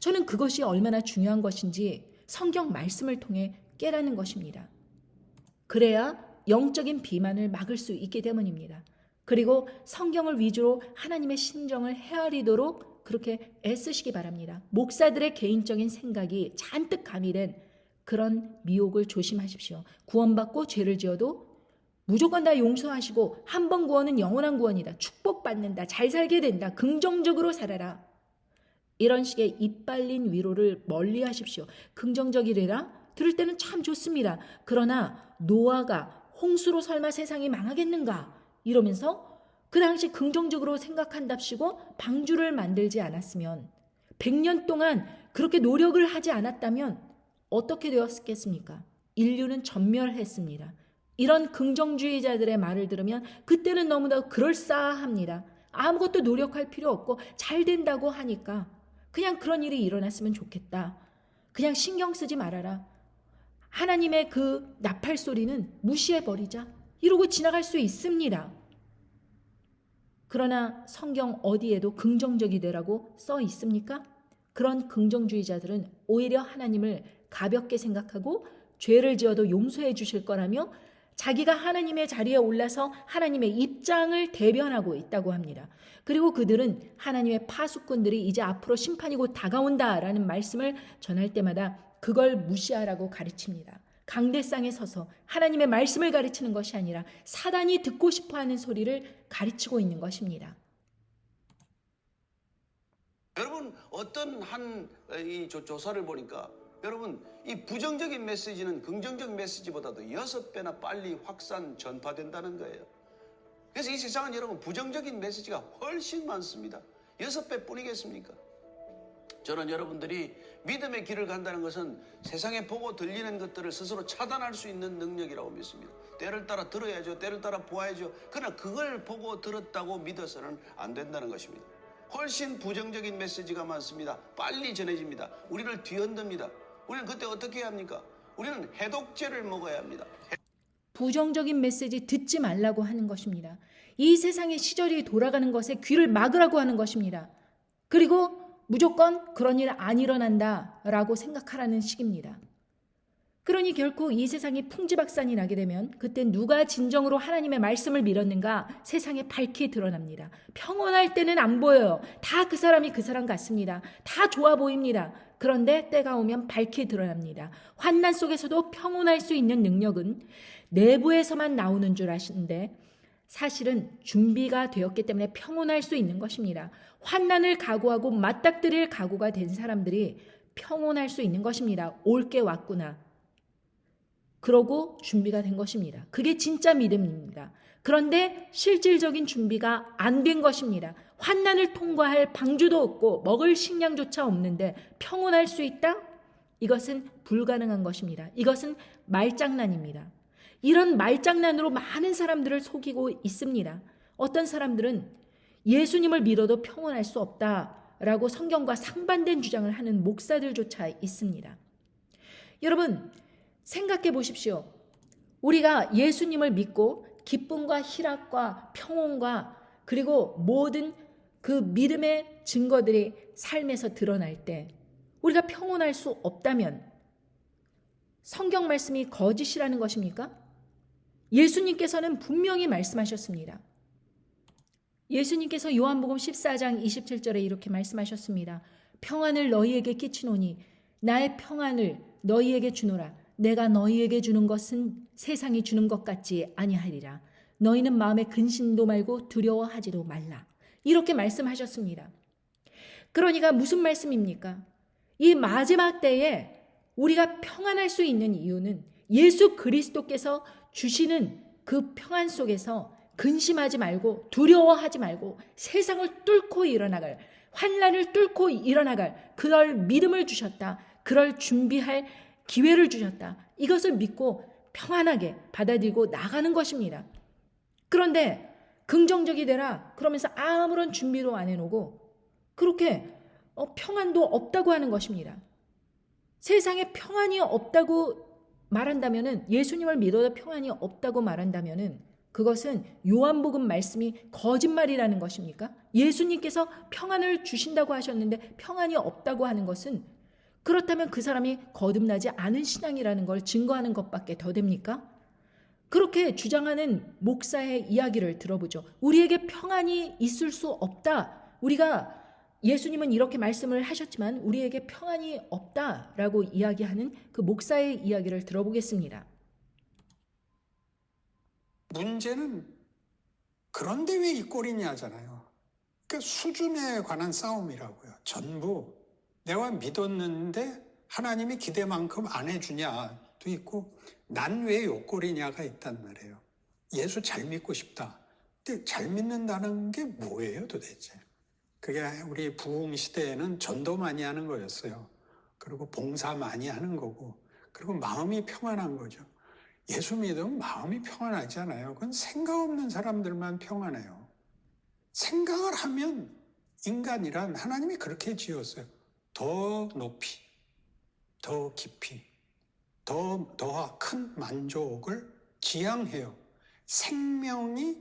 저는 그것이 얼마나 중요한 것인지 성경 말씀을 통해 깨닫는 것입니다. 그래야 영적인 비만을 막을 수 있기 때문입니다. 그리고 성경을 위주로 하나님의 심정을 헤아리도록 그렇게 애쓰시기 바랍니다. 목사들의 개인적인 생각이 잔뜩 가미된 그런 미혹을 조심하십시오. 구원받고 죄를 지어도 무조건 다 용서하시고 한 번 구원은 영원한 구원이다. 축복받는다. 잘 살게 된다. 긍정적으로 살아라. 이런 식의 이빨린 위로를 멀리 하십시오. 긍정적이래라 들을 때는 참 좋습니다. 그러나 노아가 홍수로 설마 세상이 망하겠는가 이러면서 그 당시 긍정적으로 생각한답시고 방주를 만들지 않았으면 100년 동안 그렇게 노력을 하지 않았다면 어떻게 되었겠습니까? 인류는 전멸했습니다. 이런 긍정주의자들의 말을 들으면 그때는 너무나 그럴싸합니다. 아무것도 노력할 필요 없고 잘 된다고 하니까 그냥 그런 일이 일어났으면 좋겠다. 그냥 신경 쓰지 말아라. 하나님의 그 나팔 소리는 무시해버리자. 이러고 지나갈 수 있습니다. 그러나 성경 어디에도 긍정적이 되라고 써 있습니까? 그런 긍정주의자들은 오히려 하나님을 가볍게 생각하고 죄를 지어도 용서해 주실 거라며 자기가 하나님의 자리에 올라서 하나님의 입장을 대변하고 있다고 합니다. 그리고 그들은 하나님의 파수꾼들이 이제 앞으로 심판이 곧 다가온다라는 말씀을 전할 때마다 그걸 무시하라고 가르칩니다. 강대상에 서서 하나님의 말씀을 가르치는 것이 아니라 사단이 듣고 싶어하는 소리를 가르치고 있는 것입니다. 여러분 어떤 이 조사를 보니까 여러분 이 부정적인 메시지는 긍정적 메시지보다도 6배나 빨리 확산 전파된다는 거예요. 그래서 이 세상은 여러분 부정적인 메시지가 훨씬 많습니다. 6배 뿐이겠습니까? 저는 여러분들이 믿음의 길을 간다는 것은 세상에 보고 들리는 것들을 스스로 차단할 수 있는 능력이라고 믿습니다. 때를 따라 들어야죠. 때를 따라 보아야죠. 그러나 그걸 보고 들었다고 믿어서는 안 된다는 것입니다. 훨씬 부정적인 메시지가 많습니다. 빨리 전해집니다. 우리를 뒤흔듭니다. 우리는 그때 어떻게 해야 합니까? 우리는 해독제를 먹어야 합니다. 부정적인 메시지 듣지 말라고 하는 것입니다. 이 세상의 시절이 돌아가는 것에 귀를 막으라고 하는 것입니다. 그리고 무조건 그런 일 안 일어난다라고 생각하라는 식입니다. 그러니 결코 이 세상이 풍지박산이 나게 되면 그때 누가 진정으로 하나님의 말씀을 믿었는가 세상에 밝히 드러납니다. 평온할 때는 안 보여요. 다 그 사람이 그 사람 같습니다. 다 좋아 보입니다. 그런데 때가 오면 밝히 드러납니다. 환난 속에서도 평온할 수 있는 능력은 내부에서만 나오는 줄 아시는데 사실은 준비가 되었기 때문에 평온할 수 있는 것입니다. 환난을 각오하고 맞닥뜨릴 각오가 된 사람들이 평온할 수 있는 것입니다. 올 게 왔구나. 그러고 준비가 된 것입니다. 그게 진짜 믿음입니다. 그런데 실질적인 준비가 안 된 것입니다. 환난을 통과할 방주도 없고 먹을 식량조차 없는데 평온할 수 있다? 이것은 불가능한 것입니다. 이것은 말장난입니다. 이런 말장난으로 많은 사람들을 속이고 있습니다. 어떤 사람들은 예수님을 믿어도 평온할 수 없다라고 성경과 상반된 주장을 하는 목사들조차 있습니다. 여러분 생각해 보십시오. 우리가 예수님을 믿고 기쁨과 희락과 평온과 그리고 모든 그 믿음의 증거들이 삶에서 드러날 때 우리가 평온할 수 없다면 성경 말씀이 거짓이라는 것입니까? 예수님께서는 분명히 말씀하셨습니다. 예수님께서 요한복음 14장 27절에 이렇게 말씀하셨습니다. 평안을 너희에게 끼치노니 나의 평안을 너희에게 주노라. 내가 너희에게 주는 것은 세상이 주는 것 같지 아니하리라. 너희는 마음에 근심도 말고 두려워하지도 말라. 이렇게 말씀하셨습니다. 그러니까 무슨 말씀입니까? 이 마지막 때에 우리가 평안할 수 있는 이유는 예수 그리스도께서 주시는 그 평안 속에서 근심하지 말고 두려워하지 말고 세상을 뚫고 일어나갈 환난을 뚫고 일어나갈 그럴 믿음을 주셨다. 그럴 준비할 기회를 주셨다. 이것을 믿고 평안하게 받아들이고 나가는 것입니다. 그런데 긍정적이 되라 그러면서 아무런 준비도 안 해놓고 그렇게 평안도 없다고 하는 것입니다. 세상에 평안이 없다고 말한다면은, 예수님을 믿어도 평안이 없다고 말한다면은 그것은 요한복음 말씀이 거짓말이라는 것입니까? 예수님께서 평안을 주신다고 하셨는데 평안이 없다고 하는 것은, 그렇다면 그 사람이 거듭나지 않은 신앙이라는 걸 증거하는 것밖에 더 됩니까? 그렇게 주장하는 목사의 이야기를 들어보죠. 우리에게 평안이 있을 수 없다. 우리가 예수님은 이렇게 말씀을 하셨지만 우리에게 평안이 없다라고 이야기하는 그 목사의 이야기를 들어보겠습니다. 문제는 그런데 왜 이 꼴이냐잖아요. 그러니까 수준에 관한 싸움이라고요. 전부 내가 믿었는데 하나님이 기대만큼 안 해주냐도 있고, 난 왜 요 꼴이냐가 있단 말이에요. 예수 잘 믿고 싶다. 근데 잘 믿는다는 게 뭐예요 도대체? 그게 우리 부흥 시대에는 전도 많이 하는 거였어요. 그리고 봉사 많이 하는 거고, 그리고 마음이 평안한 거죠. 예수 믿으면 마음이 평안하지 않아요. 그건 생각 없는 사람들만 평안해요. 생각을 하면 인간이란 하나님이 그렇게 지었어요. 더 높이, 더 깊이, 더 큰 만족을 지향해요. 생명이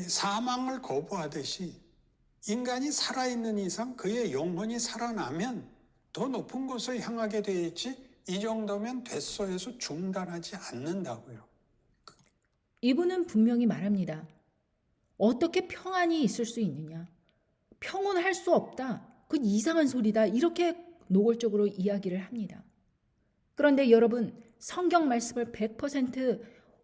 사망을 거부하듯이 인간이 살아있는 이상 그의 영혼이 살아나면 더 높은 곳을 향하게 되어 있지, 이 정도면 됐어 해서 중단하지 않는다고요. 이분은 분명히 말합니다. 어떻게 평안이 있을 수 있느냐? 평온할 수 없다. 그건 이상한 소리다. 이렇게 노골적으로 이야기를 합니다. 그런데 여러분, 성경 말씀을 100%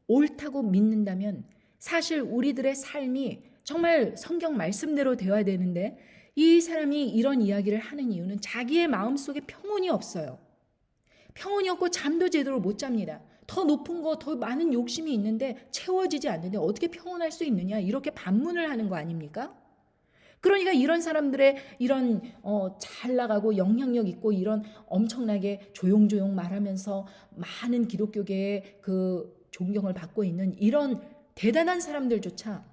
옳다고 믿는다면 사실 우리들의 삶이 정말 성경 말씀대로 되어야 되는데, 이 사람이 이런 이야기를 하는 이유는 자기의 마음속에 평온이 없어요. 평온이 없고 잠도 제대로 못 잡니다. 더 높은 거, 더 많은 욕심이 있는데 채워지지 않는데 어떻게 평온할 수 있느냐, 이렇게 반문을 하는 거 아닙니까? 그러니까 이런 사람들의 이런 잘 나가고 영향력 있고 이런 엄청나게 조용조용 말하면서 많은 기독교계의 그 존경을 받고 있는 이런 대단한 사람들조차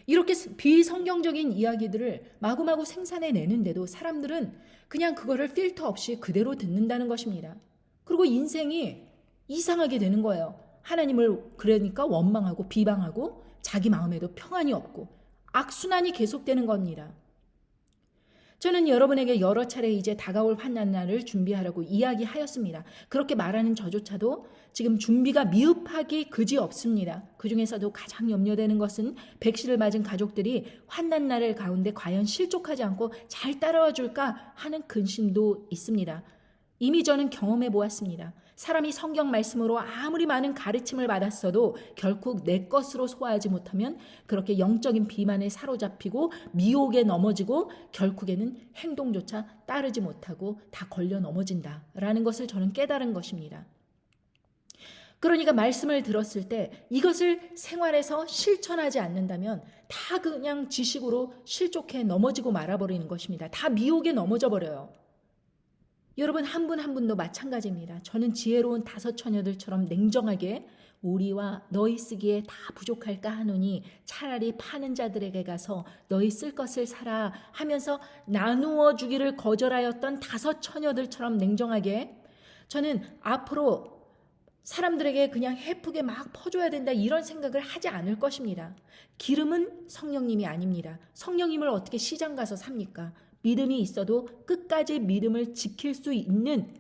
이렇게 비성경적인 이야기들을 마구마구 생산해내는데도 사람들은 그냥 그거를 필터 없이 그대로 듣는다는 것입니다. 그리고 인생이 이상하게 되는 거예요. 하나님을 그러니까 원망하고 비방하고 자기 마음에도 평안이 없고 악순환이 계속되는 겁니다. 저는 여러분에게 여러 차례 이제 다가올 환난날을 준비하라고 이야기하였습니다. 그렇게 말하는 저조차도 지금 준비가 미흡하기 그지없습니다. 그중에서도 가장 염려되는 것은 백신을 맞은 가족들이 환난날을 가운데 과연 실족하지 않고 잘 따라와 줄까 하는 근심도 있습니다. 이미 저는 경험해 보았습니다. 사람이 성경 말씀으로 아무리 많은 가르침을 받았어도 결국 내 것으로 소화하지 못하면 그렇게 영적인 비만에 사로잡히고 미혹에 넘어지고 결국에는 행동조차 따르지 못하고 다 걸려 넘어진다라는 것을 저는 깨달은 것입니다. 그러니까 말씀을 들었을 때 이것을 생활에서 실천하지 않는다면 다 그냥 지식으로 실족해 넘어지고 말아버리는 것입니다. 다 미혹에 넘어져 버려요. 여러분 한 분 한 분도 마찬가지입니다. 저는 지혜로운 다섯 처녀들처럼 냉정하게 우리와 너희 쓰기에 다 부족할까 하노니 차라리 파는 자들에게 가서 너희 쓸 것을 사라 하면서 나누어 주기를 거절하였던 다섯 처녀들처럼 냉정하게, 저는 앞으로 사람들에게 그냥 해프게 막 퍼줘야 된다 이런 생각을 하지 않을 것입니다. 기름은 성령님이 아닙니다. 성령님을 어떻게 시장 가서 삽니까? 믿음이 있어도 끝까지 믿음을 지킬 수 있는,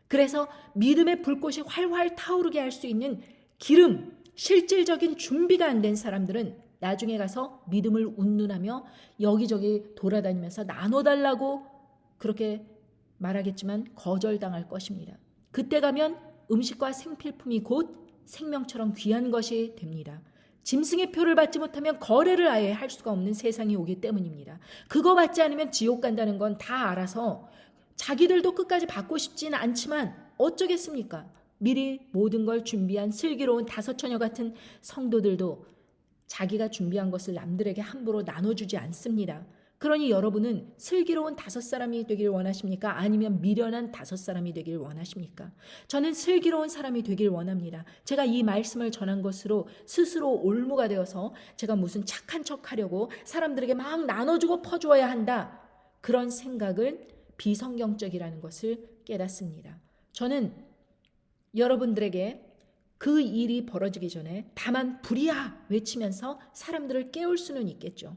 그래서 믿음의 불꽃이 활활 타오르게 할 수 있는 기름, 실질적인 준비가 안 된 사람들은 나중에 가서 믿음을 운운하며 여기저기 돌아다니면서 나눠달라고 그렇게 말하겠지만 거절당할 것입니다. 그때 가면 음식과 생필품이 곧 생명처럼 귀한 것이 됩니다. 짐승의 표를 받지 못하면 거래를 아예 할 수가 없는 세상이 오기 때문입니다. 그거 받지 않으면 지옥 간다는 건 다 알아서 자기들도 끝까지 받고 싶지는 않지만 어쩌겠습니까? 미리 모든 걸 준비한 슬기로운 다섯 처녀 같은 성도들도 자기가 준비한 것을 남들에게 함부로 나눠주지 않습니다. 그러니 여러분은 슬기로운 다섯 사람이 되길 원하십니까? 아니면 미련한 다섯 사람이 되길 원하십니까? 저는 슬기로운 사람이 되길 원합니다. 제가 이 말씀을 전한 것으로 스스로 올무가 되어서 제가 무슨 착한 척 하려고 사람들에게 막 나눠주고 퍼주어야 한다, 그런 생각을 비성경적이라는 것을 깨닫습니다. 저는 여러분들에게 그 일이 벌어지기 전에 다만 불이야 외치면서 사람들을 깨울 수는 있겠죠.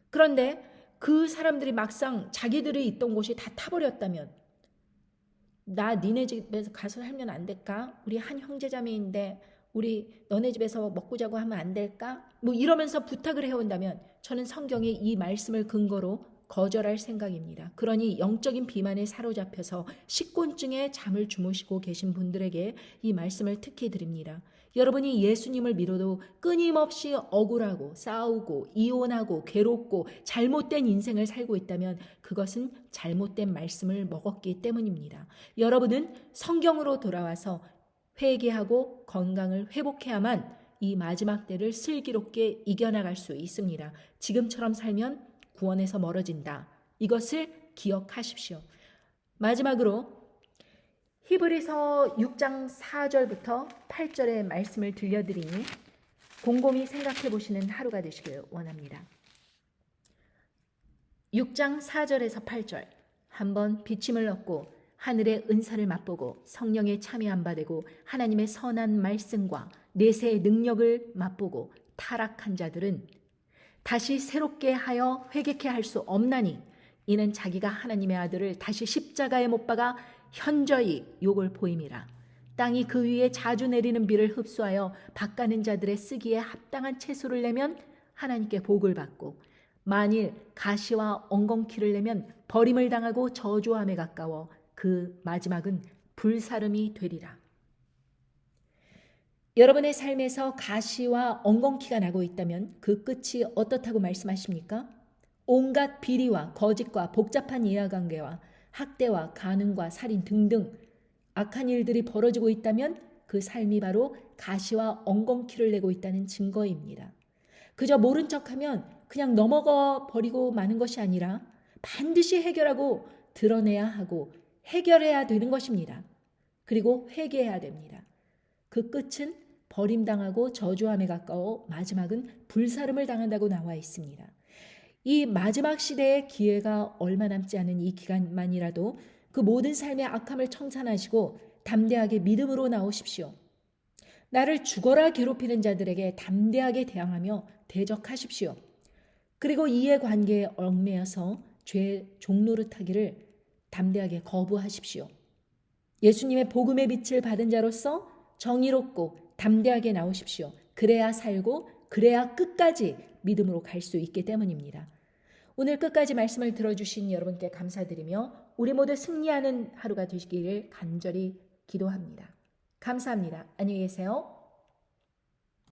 그런데 그 사람들이 막상 자기들이 있던 곳이 다 타버렸다면 나 니네 집에서 가서 살면 안 될까? 우리 한 형제자매인데 우리 너네 집에서 먹고 자고 하면 안 될까? 뭐 이러면서 부탁을 해온다면 저는 성경의 이 말씀을 근거로 거절할 생각입니다. 그러니 영적인 비만에 사로잡혀서 식곤증에 잠을 주무시고 계신 분들에게 이 말씀을 특히 드립니다. 여러분이 예수님을 믿어도 끊임없이 억울하고 싸우고 이혼하고 괴롭고 잘못된 인생을 살고 있다면 그것은 잘못된 말씀을 먹었기 때문입니다. 여러분은 성경으로 돌아와서 회개하고 건강을 회복해야만 이 마지막 때를 슬기롭게 이겨나갈 수 있습니다. 지금처럼 살면 구원에서 멀어진다. 이것을 기억하십시오. 마지막으로 히브리서 6장 4절부터 8절의 말씀을 들려드리니 곰곰이 생각해 보시는 하루가 되시길 원합니다. 6장 4절에서 8절 한번 비침을 얻고 하늘의 은사를 맛보고 성령의 참여함 받고 하나님의 선한 말씀과 내세의 능력을 맛보고 타락한 자들은 다시 새롭게 하여 회개케 할 수 없나니 이는 자기가 하나님의 아들을 다시 십자가에 못 박아 현저히 욕을 보임이라. 땅이 그 위에 자주 내리는 비를 흡수하여 밭가는 자들의 쓰기에 합당한 채소를 내면 하나님께 복을 받고 만일 가시와 엉겅퀴를 내면 버림을 당하고 저주함에 가까워 그 마지막은 불사름이 되리라. 여러분의 삶에서 가시와 엉겅퀴가 나고 있다면 그 끝이 어떻다고 말씀하십니까? 온갖 비리와 거짓과 복잡한 이해관계와 학대와 간음과 살인 등등 악한 일들이 벌어지고 있다면 그 삶이 바로 가시와 엉겅퀴를 내고 있다는 증거입니다. 그저 모른 척하면 그냥 넘어가 버리고 마는 것이 아니라 반드시 해결하고 드러내야 하고 해결해야 되는 것입니다. 그리고 회개해야 됩니다. 그 끝은 버림당하고 저주함에 가까워 마지막은 불사름을 당한다고 나와 있습니다. 이 마지막 시대의 기회가 얼마 남지 않은 이 기간만이라도 그 모든 삶의 악함을 청산하시고 담대하게 믿음으로 나오십시오. 나를 죽어라 괴롭히는 자들에게 담대하게 대항하며 대적하십시오. 그리고 이해관계에 얽매여서 죄의 종노릇하기를 담대하게 거부하십시오. 예수님의 복음의 빛을 받은 자로서 정의롭고 담대하게 나오십시오. 그래야 살고 그래야 끝까지 믿음으로 갈 수 있기 때문입니다. 오늘 끝까지 말씀을 들어주신 여러분께 감사드리며 우리 모두 승리하는 하루가 되시기를 간절히 기도합니다. 감사합니다. 안녕히 계세요.